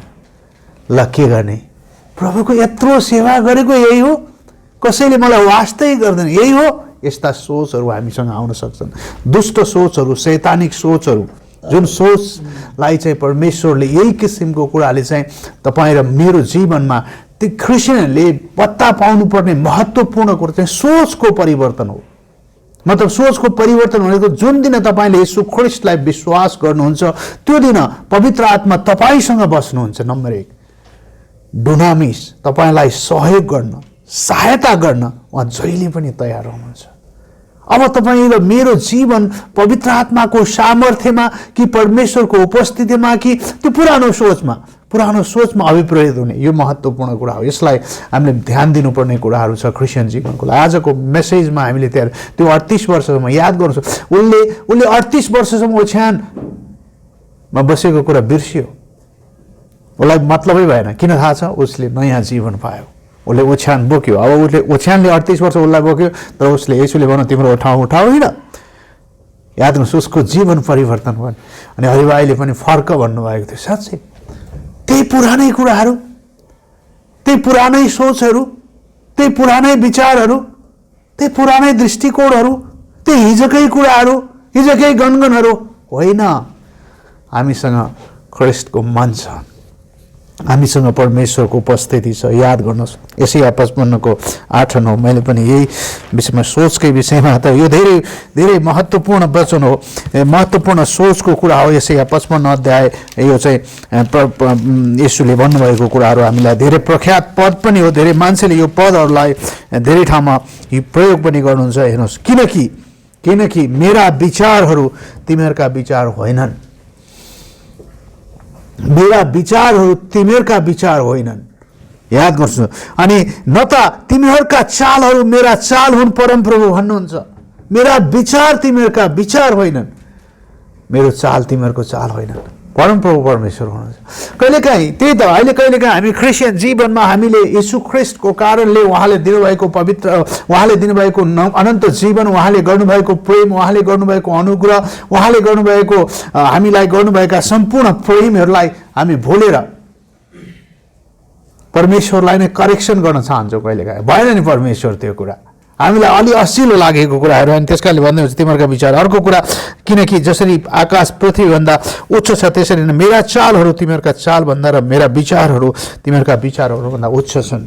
ल के गर्ने, प्रभुको यत्रो सेवा गरेको यही हो, कसैले मलाई वास्तै गर्दैन, यही हो। यस्ता सोचहरू हामीसँग आउन सक्छन्, दुष्ट सोचहरू, शैतानिक सोचहरू, जुन सोचलाई चाहिँ परमेश्वरले यही किसिमको कुराले चाहिँ तपाईँ र मेरो जीवनमा त्यो क्रिस्चियनहरूले पत्ता पाउनुपर्ने महत्त्वपूर्ण कुरो चाहिँ सोचको परिवर्तन हो। मतलब सोचको परिवर्तन भनेको जुन दिन तपाईँले येशू ख्रिस्टलाई विश्वास गर्नुहुन्छ त्यो दिन पवित्र आत्मा तपाईँसँग बस्नुहुन्छ। नम्बर 1 डुनामिस, तपाईँलाई सहयोग गर्न, सहायता गर्न उहाँ जहिले पनि तयार हुनुहुन्छ। अब तपाईँ र मेरो जीवन पवित्र आत्माको सामर्थ्यमा कि परमेश्वरको उपस्थितिमा कि त्यो पुरानो सोचमा अभिप्रेरित हुने, यो महत्त्वपूर्ण कुरा हो। यसलाई हामीले ध्यान दिनुपर्ने कुराहरू छ क्रिस्चियन जीवनको लागि। आजको मेसेजमा हामीले त्यो 38 वर्षसम्म याद गर्नुहोस्, उसले 38 वर्षसम्म ओछ्यानमा बसेको कुरा बिर्सियो, उसलाई मतलबै भएन। किन थाहा छ, उसले नयाँ जीवन पायो, उसले ओछ्यान बोक्यो। अब उसले ओछ्यानले 38 वर्ष उसलाई बोक्यो, तर उसले यसोले भन्नु तिम्रो ठाउँ हिँड। याद गर्नुहोस्, उसको जीवन परिवर्तन भयो। अनि हरिभाइले पनि फर्क भन्नुभएको थियो। साँच्चै त्यही पुरानै कुराहरू, त्यही पुरानै सोचहरू, त्यही पुरानै विचारहरू, त्यही पुरानै दृष्टिकोणहरू, त्यही हिजोकै कुराहरू, हिजोकै गणगणहरू होइन। हामीसँग ख्रिस्टको मन छ, हामीसँग परमेश्वरको उपस्थिति छ। याद गर्नुहोस्, यशाया 55 8 9 मैले पनि यही विषयमा सोचकै विषयमा, त यो धेरै धेरै महत्त्वपूर्ण वचन हो, महत्त्वपूर्ण सोचको कुरा हो। यशाया 55 अध्याय यो चाहिँ येशूले भन्नुभएको कुराहरू हामीलाई धेरै प्रख्यात पद पनि हो। धेरै मान्छेले यो पदहरूलाई धेरै ठाउँमा प्रयोग पनि गर्नुहुन्छ। हेर्नुहोस्, किनकि मेरा विचारहरू तिमीहरूका विचार होइनन्, मेरा विचारहरू तिमीहरूका विचार होइनन्। याद गर्छु, अनि न त तिमीहरूका चालहरू मेरा चाल हुन्, परमप्रभु भन्नुहुन्छ। मेरा विचार तिमीहरूका विचार होइनन्, मेरो चाल तिमीहरूको चाल होइनन्। परमप्रभु परमेश्वर हुनुहुन्छ। कहिलेकाहीँ त्यही त अहिले कहिलेकाहीँ हामी क्रिस्चियन जीवनमा हामीले यीशु ख्रिस्टको कारणले उहाँले दिनुभएको पवित्र, उहाँले दिनुभएको अनन्त जीवन, उहाँले गर्नुभएको प्रेम, उहाँले गर्नुभएको अनुग्रह, उहाँले गर्नुभएको हामीलाई गर्नुभएका सम्पूर्ण प्रेमहरूलाई हामी भुलेर परमेश्वरलाई नै करेक्सन गर्न चाहन्छौँ। कहिलेकाहीँ भएन नि परमेश्वर त्यो कुरा, हामीलाई अलि असिलो लागेको कुराहरू, अनि त्यस कारणले भन्दै हुन्छ तिमीहरूका विचार। अर्को कुरा, किनकि जसरी आकाश पृथ्वीभन्दा उच्च छ त्यसरी नै मेरा चालहरू तिमीहरूका चालभन्दा र मेरा विचारहरू तिमीहरूका विचारहरूभन्दा उच्च छन्।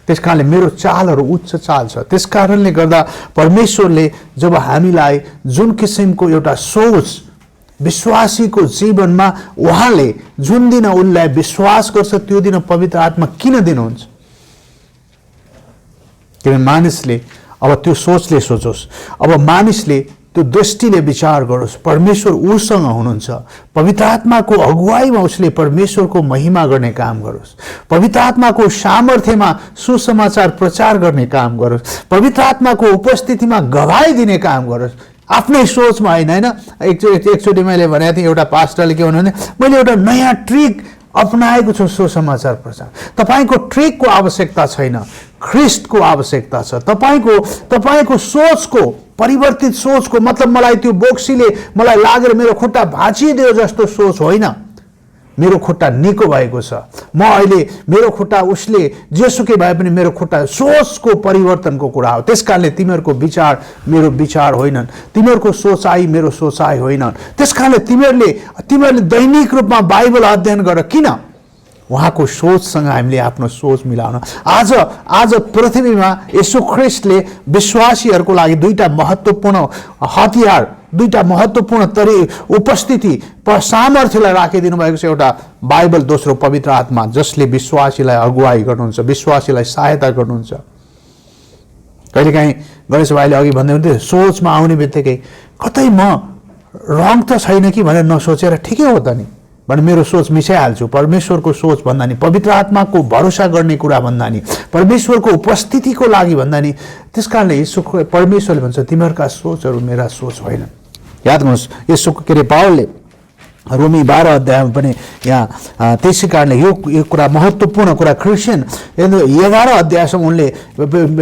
त्यस कारणले मेरो चालहरू उच्च चाल छ। त्यस कारणले गर्दा परमेश्वरले जब हामीलाई जुन किसिमको एउटा सोच विश्वासीको जीवनमा उहाँले जुन दिन उसलाई विश्वास गर्छ त्यो दिन पवित्र आत्मा किन दिनुहुन्छ? किनभने मानिसले अब त्यो सोचले सोचोस्, अब मानिसले त्यो दृष्टिले विचार गरोस्, परमेश्वर उसँग हुनुहुन्छ, पवित्र आत्माको अगुवाईमा उसले परमेश्वरको महिमा गर्ने काम गरोस्, पवित्र आत्माको सामर्थ्यमा सुसमाचार प्रचार गर्ने काम गरोस्, पवित्र आत्माको उपस्थितिमा गवाई दिने काम गरोस्, आफ्नै सोचमा होइन। एकचोटि मैले भनेको थिएँ, एउटा पास्टरले के भन्नु भने, मैले एउटा नयाँ ट्रिक अपनाएको छु सुसमाचार प्रचार। तपाईँको ट्रिकको आवश्यकता छैन, ख्रिस्टको आवश्यकता छ। तपाईँको सोचको परिवर्तित सोचको मतलब मलाई त्यो बोक्सीले मलाई लागेर मेरो खुट्टा भाँचिदियो जस्तो सोच होइन, मेरो खुट्टा निको भएको छ, म अहिले मेरो खुट्टा उसले जेसुकै भए पनि मेरो खुट्टा सोचको परिवर्तनको कुरा हो। त्यस कारणले तिमीहरूको विचार मेरो विचार होइनन्, तिमीहरूको सोचाइ मेरो सोचाइ होइनन्। त्यस कारणले तिमीहरूले दैनिक रूपमा बाइबल अध्ययन गर। किन? उहाँको सोचसँग हामीले आफ्नो सोच मिलाउन। आज पृथ्वीमा येशू ख्रिस्टले विश्वासीहरूको लागि दुईटा महत्त्वपूर्ण हतियार, दुईटा महत्त्वपूर्ण उपस्थिति सामर्थ्यलाई राखिदिनु भएको छ। एउटा बाइबल, दोस्रो पवित्र आत्मा, जसले विश्वासीलाई अगुवाई गर्नुहुन्छ, विश्वासीलाई सहायता गर्नुहुन्छ। कहिलेकाहीँ गणेश भाइले अघि भन्दै हुन्थ्यो, सोचमा आउने बित्तिकै कतै म रङ त छैन कि भनेर नसोचेर ठिकै हो त नि भने मेरो सोच मिसाइहाल्छु। परमेश्वरको सोच भन्दा नि, पवित्र आत्माको भरोसा गर्ने कुरा भन्दा नि, परमेश्वरको उपस्थितिको लागि भन्दा नि, त्यस कारणले परमेश्वरले भन्छ तिमीहरूका सोचहरू मेरा सोच होइन। याद गर्नुहोस्, यसो के अरे पावलले रोमी 12 अध्यायमा पनि यहाँ त्यसै कारणले यो कुरा महत्त्वपूर्ण कुरा क्रिस्चियन 11 अध्यायसम्म उनले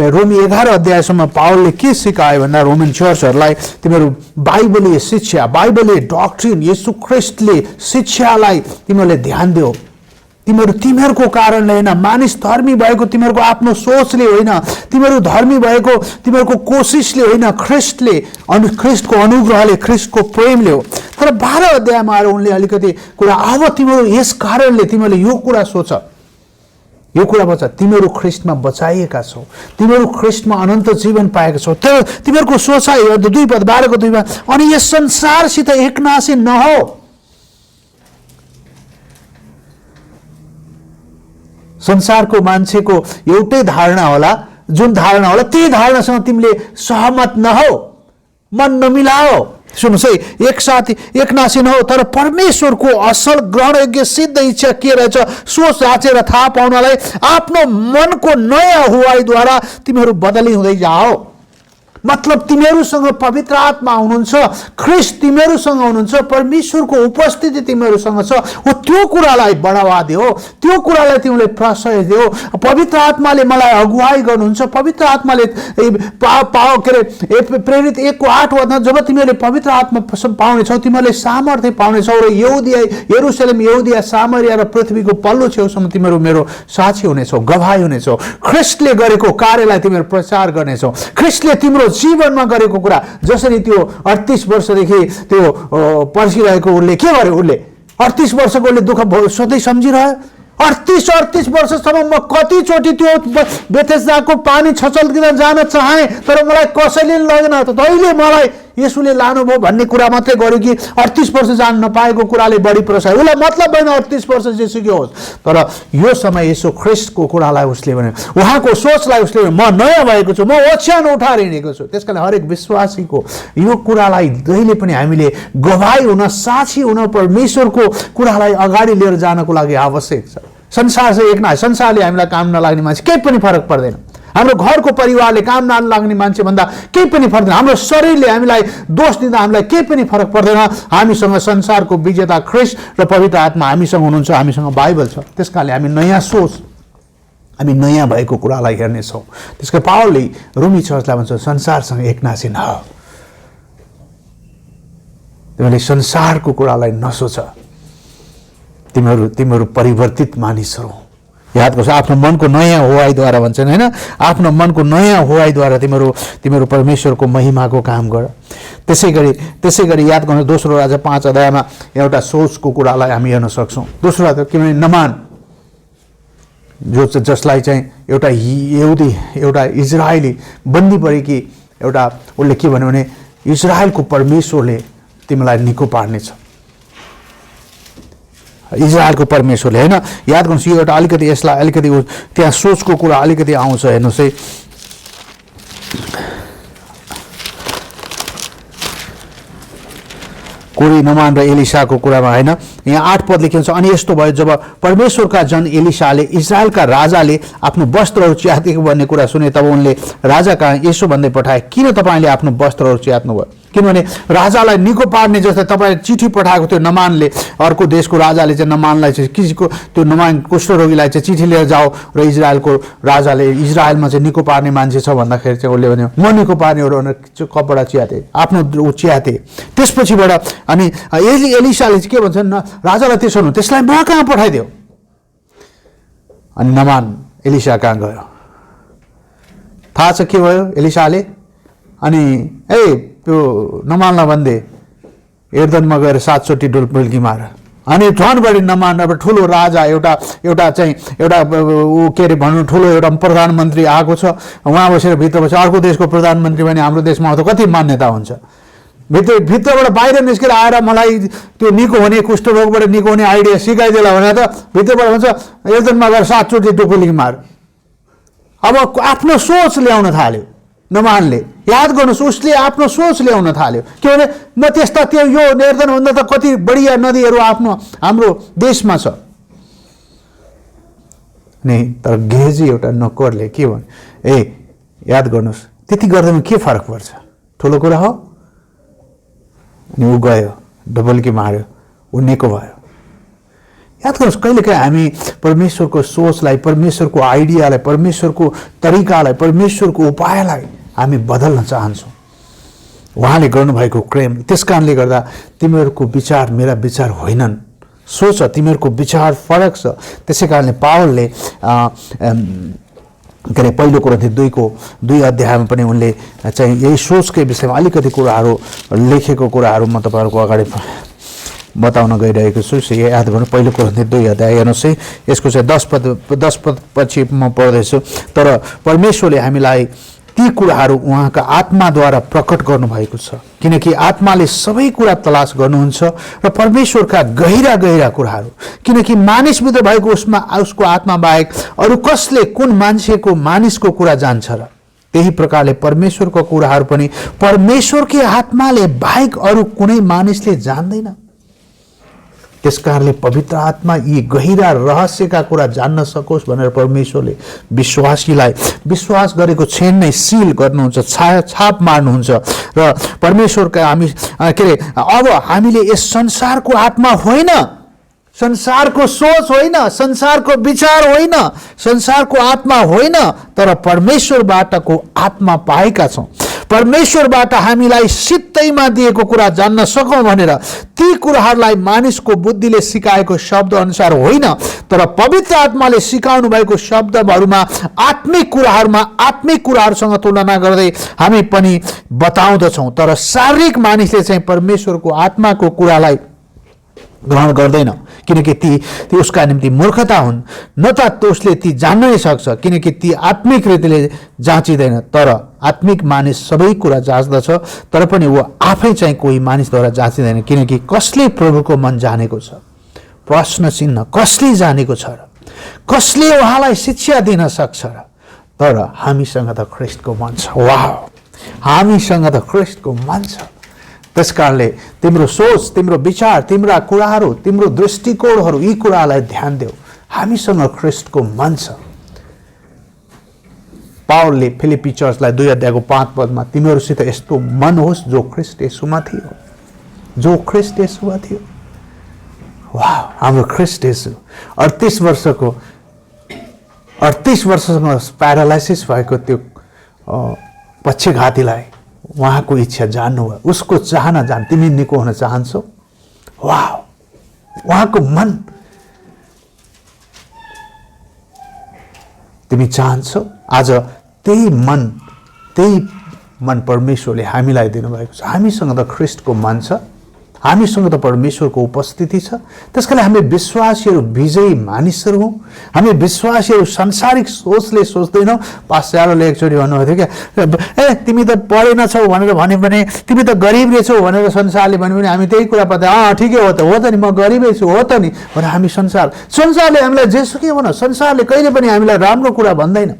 रोमी 11 अध्यायसम्म पावलले के सिकायो भन्दा रोमन चर्चहरूलाई तिमीहरू बाइबलीय शिक्षा, बाइबलीय डक्ट्रिन, येशू ख्रिस्टले शिक्षालाई तिमीहरूले ध्यान देऊ। तिमीहरूको कारणले होइन, मानिस धर्मी भएको तिमीहरूको आफ्नो सोचले होइन, तिमीहरू धर्मी भएको तिमीहरूको कोसिसले होइन, ख्रिस्टको अनुग्रहले, ख्रिस्टको प्रेमले हो। तर 12 अध्यायमा आएर उनले अलिकति कुरा, अब तिमीहरू यस कारणले तिमीहरूले यो कुरा सोच, यो कुरा बच्चा, तिमीहरू ख्रिस्टमा बचाइएका छौ, तिमीहरू ख्रिस्टमा अनन्त जीवन पाएका छौ। तर तिमीहरूको सोचाइ 2 पद 12 को 2 मा, अनि यस संसारसित एकनासी नहो। संसारको मान्छेको एउटै धारणा होला, जुन धारणा होला त्यही धारणासँग तिमीले सहमत नहो, मन नमिलाओ। सुन्नुहोस् है, एकनासी नहो, तर परमेश्वरको असल ग्रहणयोग्य सिद्ध इच्छा के रहेछ सोच जाँचेर थाहा पाउनलाई आफ्नो मनको नयाँ हुवाईद्वारा तिमीहरू बदली हुँदै जाओ। मतलब तिमीहरूसँग पवित्र आत्मा हुनुहुन्छ, ख्रिस्ट तिमीहरूसँग हुनुहुन्छ, परमेश्वरको उपस्थिति तिमीहरूसँग छ। हो त्यो कुरालाई बढावा दियो, त्यो कुरालाई तिमीले प्रशय दियो। पवित्र आत्माले मलाई अगुवाई गर्नुहुन्छ। पवित्र आत्माले प्रेरित 1:8 मा जब तिमीहरूले पवित्र आत्मा पाउनेछौ तिमीहरूले सामर्थ्य पाउनेछौ र यरुशलेम, यहुदिया, सामरिया र पृथ्वीको पल्लो छेउसम्म तिमीहरू मेरो साक्षी हुनेछौ, गवाही हुनेछौ। ख्रिस्टले गरेको कार्यलाई तिमीहरू प्रचार गर्नेछौ। ख्रिस्टले तिम्रो जीवनमा गरेको कुरा, जसरी त्यो 38 वर्षदेखि त्यो पर्सिरहेको उसले के गर्यो, उसले 38 वर्षको उसले दुःख सधैँ सम्झिरह्यो। 38 वर्षसम्म म कतिचोटि त्यो बेथेस्दाको पानी छचल्किन जान चाहे, तर मलाई कसैले लगेन। तैँले मलाई यसुले लानुभयो भन्ने कुरा मात्रै गर्यो कि 38 वर्ष जान नपाएको कुराले बढी प्रसार, उसलाई मतलब भएन 38 वर्ष जेसुकै होस्। तर यो समय यसो ख्रिस्टको कुरालाई उसले भने, उहाँको सोचलाई उसले म नयाँ भएको छु, म ओछ्यान उठाएर हिँडेको छु। त्यस कारण हरेक विश्वासीको यो कुरालाई जहिले पनि हामीले गवाही हुन, साक्षी हुन, परमेश्वरको कुरालाई अगाडि लिएर जानको लागि आवश्यक छ। संसार चाहिँ एक न, संसारले हामीलाई काम नलाग्ने मान्छे केही पनि फरक पर्दैन। हाम्रो घरको परिवारले, काम नलाग्ने मान्छेभन्दा केही पनि फरक पर्दैन। हाम्रो शरीरले हामीलाई दोष दिँदा हामीलाई केही पनि फरक पर्दैन। हामीसँग संसारको विजेता ख्रीष्ट र पवित्र आत्मा हामीसँग हुनुहुन्छ, हामीसँग बाइबल छ। त्यस कारणले हामी नयाँ सोच, हामी नयाँ भएको कुरालाई हेर्नेछौँ। त्यसको पावलले रोमी चर्चलाई भन्छ संसारसँग एकनासी नहो, तिमीले संसारको कुरालाई नसोच, तिमीहरू परिवर्तित मानिसहरू। याद गर्छ, आफ्नो मनको नयाँ होवाइद्वारा भन्छन् होइन, आफ्नो मनको नयाँ होवाइद्वारा तिमीहरू परमेश्वरको महिमाको काम गर। त्यसै गरी याद गर्नु, दोस्रो राजा 5 अध्यायमा एउटा सोचको कुरालाई हामी हेर्न सक्छौँ। दोस्रो राजा, किनभने नमान जसलाई चाहिँ एउटा यहुदी, एउटा इजरायली बन्दी परेकी एउटा, उसले के भन्यो भने इजरायलको परमेश्वरले तिमीलाई निको पार्नेछ, इजरायलको परमेश्वरले, होइन। याद गर्नुहोस्, यो एउटा अलिकति यसलाई अलिकति त्यहाँ सोचको कुरा अलिकति आउँछ। हेर्नुहोस् है, कोरी, नमान र एलिसाको कुरामा, होइन। यहाँ 8 पद लेखिन्छ, अनि यस्तो भयो जब परमेश्वरका जन एलिसाले इजरायलका राजाले आफ्नो वस्त्रहरू च्यातेको भन्ने कुरा सुने, तब उनले राजा कहाँ यसो भन्दै पठाए, किन तपाईँले आफ्नो वस्त्रहरू च्यात्नुभयो? किनभने राजालाई निको पार्ने जस्तै तपाईँले चिठी पठाएको थियो नमानले, अर्को देशको राजाले चाहिँ नमानलाई चाहिँ किसिको त्यो नमान कुष्ठरोगीलाई चाहिँ चिठी लिएर जाऊ र इजरायलको राजाले इजरायलमा चाहिँ निको पार्ने मान्छे छ भन्दाखेरि चाहिँ उसले भन्यो म निको पार्ने हो भनेर कपडा च्याते, आफ्नो च्याते। त्यसपछिबाट अनि एलिसाले चाहिँ के भन्छन्, राजालाई त्यसो हुनु, त्यसलाई म कहाँ पठाइदियो। अनि नमान एलिसा कहाँ गयो, थाहा छ के भयो एलिसाले? अनि त्यो नमानलाई भन्दै एर्दनमा गएर 7 चोटि डुल्की मार। अनि झनबढी नमान अब ठुलो राजा, एउटा चाहिँ एउटा ऊ के अरे भन्नु, ठुलो एउटा प्रधानमन्त्री आएको छ, उहाँ बसेर भित्र बसेर अर्को देशको प्रधानमन्त्री भने हाम्रो देशमा त कति मान्यता हुन्छ। भित्रबाट बाहिर निस्केर आएर मलाई त्यो निको हुने, कुष्ठरोगबाट निको हुने आइडिया सिकाइदिएला भने त भित्रबाट भन्छ एर्दनमा गएर 7 चोटि डुल्की मार। अब आफ्नो सोच ल्याउन थाल्यो नमानले। याद गर्नुहोस्, उसले आफ्नो सोच ल्याउन थाल्यो, किनभने म त्यस्ता त्यो यो एर्दनभन्दा त कति बढिया नदीहरू हाम्रो देशमा छ नि। तर गेजी एउटा नोकरले के भन्यो, याद गर्नुहोस्, त्यति गर्दैमा के फरक पर्छ, ठुलो कुरा हो। अनि ऊ गयो, डबल्की मार्यो, ऊ निको भयो। याद गर्नुहोस्, कहिलेकाहीँ हामी परमेश्वरको सोचलाई, परमेश्वरको आइडियालाई, परमेश्वरको तरिकालाई, परमेश्वरको उपायलाई हामी बदल्न चाहन्छौँ, उहाँले गर्नुभएको प्रेम। त्यस कारणले गर्दा तिमीहरूको विचार मेरा विचार होइनन्, सोच तिमीहरूको विचार फरक छ। त्यसै कारणले पावलले के अरे पहिलो कोरिन्थी 2 अध्यायमा पनि उनले चाहिँ यही सोचकै विषयमा अलिकति कुराहरू लेखेको कुराहरू म तपाईँहरूको अगाडि बताउन गइरहेको छु। याद गर्नु, पहिलो कोरिन्थी 2 अध्याय हेर्नुहोस् है, यसको चाहिँ 10 पद पछि म पढ्दैछु। तर परमेश्वरले हामीलाई ती कुराहरू उहाँका आत्माद्वारा प्रकट गर्नुभएको छ, किनकि आत्माले सबै कुरा तलास गर्नुहुन्छ र परमेश्वरका गहिरा कुराहरू, किनकि मानिसभित्र भएको उसको आत्मा बाहेक अरू कसले कुन मानिसको कुरा जान्छ र? त्यही प्रकारले परमेश्वरको कुराहरू पनि परमेश्वरकै आत्माले बाहेक अरू कुनै मानिसले जान्दैन। त्यसकारणले पवित्र आत्मा यी गहिरा रहस्यका कुरा जान्न सकोस् भनेर परमेश्वरले विश्वासीलाई विश्वास गरेको क्षण नै सिल गर्नुहुन्छ, छाप मार्नुहुन्छ। र परमेश्वरका हामी के अरे अब हामीले यस संसारको आत्मा होइन, संसारको सोच होइन, संसारको विचार होइन, संसारको आत्मा होइन, तर परमेश्वरबाटको आत्मा पाएका छौँ। परमेश्वरबाट हामीलाई सित्तैमा दिएको कुरा जान्न सकौँ भनेर ती कुराहरूलाई मानिसको बुद्धिले सिकाएको शब्द अनुसार होइन, तर पवित्र आत्माले सिकाउनु भएको शब्दहरूमा आत्मिक कुराहरूसँग तुलना गर्दै हामी पनि बताउँदछौँ। तर शारीरिक मानिसले चाहिँ परमेश्वरको आत्माको कुरालाई ग्रहण गर्दैन, किनकि ती उसका निम्ति मूर्खता हुन्। न त उसले ती जान्न नै सक्छ, किनकि ती आत्मिक रीतिले जाँचिँदैन। तर आत्मिक मानिस सबै कुरा जाँच्दछ, तर पनि ऊ आफै चाहिँ कोही मानिसद्वारा जाँचिँदैन, किनकि कसले प्रभुको मन जानेको छ? प्रश्न चिन्ह, कसले जानेको छ र? कसले उहाँलाई शिक्षा दिन सक्छ र? तर हामीसँग त ख्रीष्टको मन छ। वाह, हामीसँग त ख्रीष्टको मन छ। त्यस कारणले तिम्रो सोच, तिम्रो विचार, तिम्रा कुराहरू, तिम्रो दृष्टिकोणहरू, यी कुरालाई ध्यान देऊ। हामीसँग ख्रीष्टको मन छ। पावलले फिलिपी चर्चलाई 2 अध्यायको 5 पदमा तिमीहरूसित यस्तो मन होस् जो ख्रिस्ट येशूमा थियो, जो ख्रिस्ट येशूमा थियो। वाह, हाम्रो ख्रिस्ट येशू 38 वर्षसँग प्यारालाइसिस भएको त्यो पक्षघातीलाई उहाँको इच्छा जान्नु भयो, उसको चाहना जान। तिमी निको हुन चाहन्छौ? वाह, उहाँको मन तिमी चाहन्छौ? आज त्यही मन परमेश्वरले हामीलाई दिनुभएको छ। हामीसँग त ख्रिस्टको मन छ, हामीसँग त परमेश्वरको उपस्थिति छ। त्यसकारण हामी विश्वासीहरू विजयी मानिसहरू हौँ। हामी विश्वासीहरू सांसारिक सोचले सोच्दैनौँ। पास्टरले एकचोटि भन्नुभएको थियो क्या, तिमी त पढेनछौ भनेर भन्यो भने, तिमी त गरिब रहेछौ भनेर संसारले भन्यो भने हामी त्यही कुरा पत्या ठिकै हो त नि, म गरिबै छु, हो त नि भनेर हामी संसारले हामीलाई जेसुकै भन, संसारले कहिले पनि हामीलाई राम्रो कुरा भन्दैन,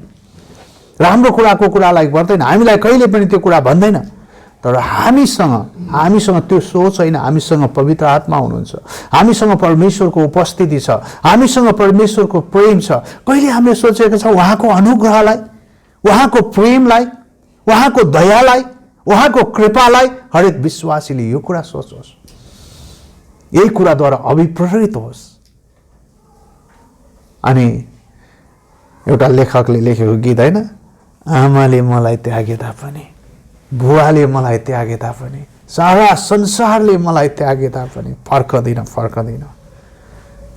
राम्रो कुराको कुरालाई गर्दैन, हामीलाई कहिले पनि त्यो कुरा भन्दैन। तर हामीसँग त्यो सोच होइन। हामीसँग पवित्र आत्मा हुनुहुन्छ, हामीसँग परमेश्वरको उपस्थिति छ, हामीसँग परमेश्वरको प्रेम छ। कहिले हामीले सोचेको छ उहाँको अनुग्रहलाई, उहाँको प्रेमलाई, उहाँको दयालाई, उहाँको कृपालाई हरेक विश्वासीले यो कुरा सोचोस्, यही कुराद्वारा अभिप्रेरित होस्। अनि एउटा लेखकले लेखेको गीत होइन, आमाले मलाई त्यागे तापनि, बुवाले मलाई त्यागे तापनि, सारा संसारले मलाई त्यागे तापनि फर्कदिन।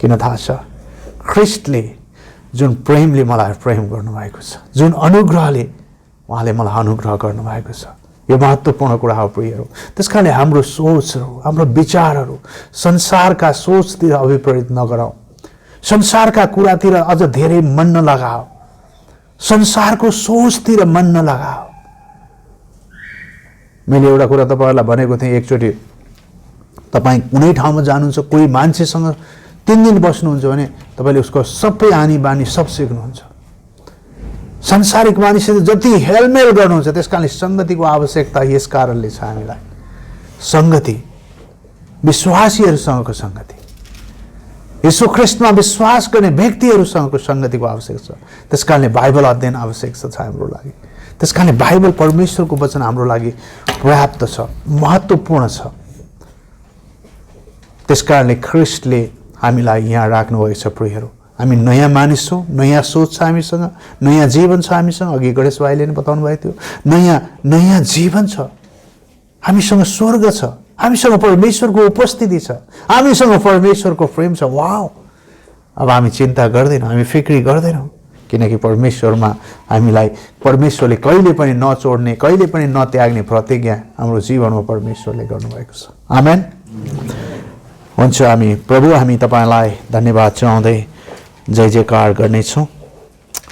किन थाहा छ? ख्रिस्टले जुन प्रेमले मलाई प्रेम गर्नुभएको छ, जुन अनुग्रहले उहाँले मलाई अनुग्रह गर्नुभएको छ, यो महत्त्वपूर्ण कुरा हो प्रियहरू। त्यसकारणले हाम्रो सोचहरू, हाम्रो विचारहरू संसारका सोचतिर अभिप्रेरित नगरौँ, संसारका कुरातिर अझ धेरै मन नलगाऊ, संसारको सोचतिर मन नलगाऊ। मैले एउटा कुरा तपाईँहरूलाई भनेको थिएँ, एकचोटि तपाईँ कुनै ठाउँमा जानुहुन्छ, कोही मान्छेसँग 3 दिन बस्नुहुन्छ भने तपाईँले उसको सबै आनी बानी सब सिक्नुहुन्छ। सांसारिक मानिसले जति हेलमेल गर्नुहुन्छ, त्यस कारणले सङ्गतिको आवश्यकता यस कारणले छ हामीलाई। सङ्गति, विश्वासीहरूसँगको सङ्गति, यीशु ख्रिस्टमा विश्वास गर्ने व्यक्तिहरूसँगको सङ्गतिको आवश्यकता छ। त्यस कारणले बाइबल अध्ययन आवश्यक छ हाम्रो लागि। त्यस कारणले बाइबल परमेश्वरको वचन हाम्रो लागि पर्याप्त छ, महत्त्वपूर्ण छ। त्यस कारणले ख्रिस्टले हामीलाई यहाँ राख्नुभएको छ प्रियहरू। हामी नयाँ मानिस छौँ, नयाँ सोच छ हामीसँग, नयाँ जीवन छ हामीसँग। अघि गणेश भाइले पनि बताउनु भएको थियो, नयाँ जीवन छ हामीसँग, स्वर्ग छ हामीसँग, परमेश्वरको उपस्थिति छ हामीसँग, परमेश्वरको प्रेम छ। वाउ, अब हामी चिन्ता गर्दैनौँ, हामी फिक्री गर्दैनौँ, किनकि परमेश्वरमा हामीलाई परमेश्वरले कहिले पनि नचोड्ने, कहिले पनि नत्याग्ने प्रतिज्ञा हाम्रो जीवनमा परमेश्वरले गर्नुभएको छ। आमेन। हुन्छ, हामी तपाईँलाई धन्यवाद चढाउँदै जय जयकार गर्नेछौँ।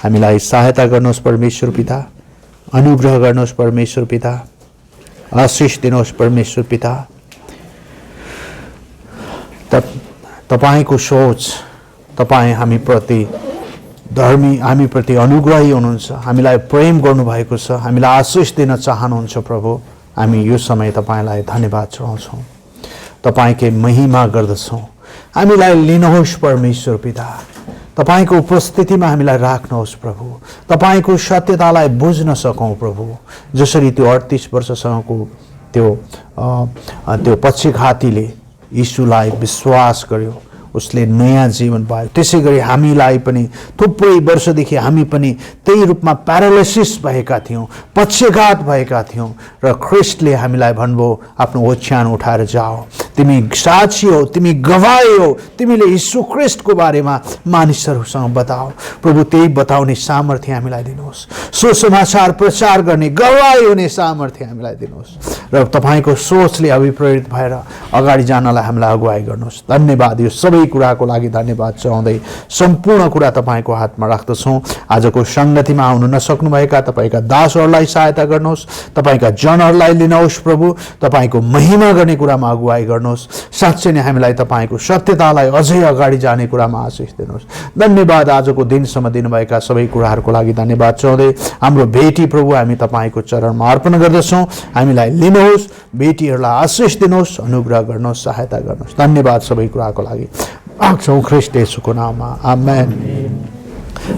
हामीलाई सहायता गर्नुहोस् परमेश्वर पिता, अनुग्रह गर्नुहोस् परमेश्वर पिता, आशिष दिनुहोस् परमेश्वर पिता। तपाईँको सोच, तपाईँ हामीप्रति धर्मी, हामीप्रति अनुग्रही हुनुहुन्छ, हामीलाई प्रेम गर्नुभएको छ, हामीलाई आशिष दिन चाहनुहुन्छ प्रभु। हामी यो समय तपाईँलाई धन्यवाद चढाउँछौँ, तपाईँकै महिमा गर्दछौँ। हामीलाई लिनुहोस् परमेश्वर पिता, तपाईँको उपस्थितिमा हामीलाई राख्नुहोस् प्रभु, तपाईँको सत्यतालाई बुझ्न सकौँ प्रभु। जसरी त्यो 38 वर्षसँगको त्यो पक्षघातीले यीशुलाई विश्वास गर्यो, उसले नयाँ जीवन पायो, त्यसै गरी हामीलाई पनि थुप्रै वर्षदेखि हामी पनि त्यही रूपमा प्यारालाइसिस भएका थियौँ, पक्षघात भएका थियौँ, र ख्रिस्टले हामीलाई भन्नुभयो आफ्नो ओछ्यान उठाएर जाओ, तिमी साक्षी हो, तिमी गवाही हो, तिमीले यीशु ख्रिस्टको बारेमा मानिसहरूसँग बताओ प्रभु। त्यही बताउने सामर्थ्य हामीलाई दिनुहोस्, सुसमाचार प्रचार गर्ने, गवाही हुने सामर्थ्य हामीलाई दिनुहोस्, र तपाईँको सोचले अभिप्रेरित भएर अगाडि जानलाई हामीलाई अगुवाई गर्नुहोस्। धन्यवाद, यो सबै कुराको लागि धन्यवाद चाहँदै सम्पूर्ण कुरा तपाईँको हातमा राख्दछौँ। आजको सङ्गतिमा आउन नसक्नुभएका तपाईँका दासहरूलाई सहायता गर्नुहोस्, तपाईँका जनहरूलाई लिनुहोस् प्रभु, तपाईँको महिमा गर्ने कुरामा अगुवाई गर्नुहोस्। साँच्चै नै हामीलाई तपाईँको सत्यतालाई अझै अगाडि जाने कुरामा आशिष दिनुहोस्। धन्यवाद, आजको दिनसम्म दिनुभएका सबै कुराहरूको लागि धन्यवाद चाहँदै हाम्रो भेटी प्रभु हामी तपाईँको चरणमा अर्पण गर्दछौँ। हामीलाई लिनुहोस्, बेटीहरूलाई आशिष दिनुहोस्, अनुग्रह गर्नुहोस्, सहायता गर्नुहोस्। धन्यवाद सबै कुराको लागि। ख्रिस्ट येशूको नाममा, आमेन।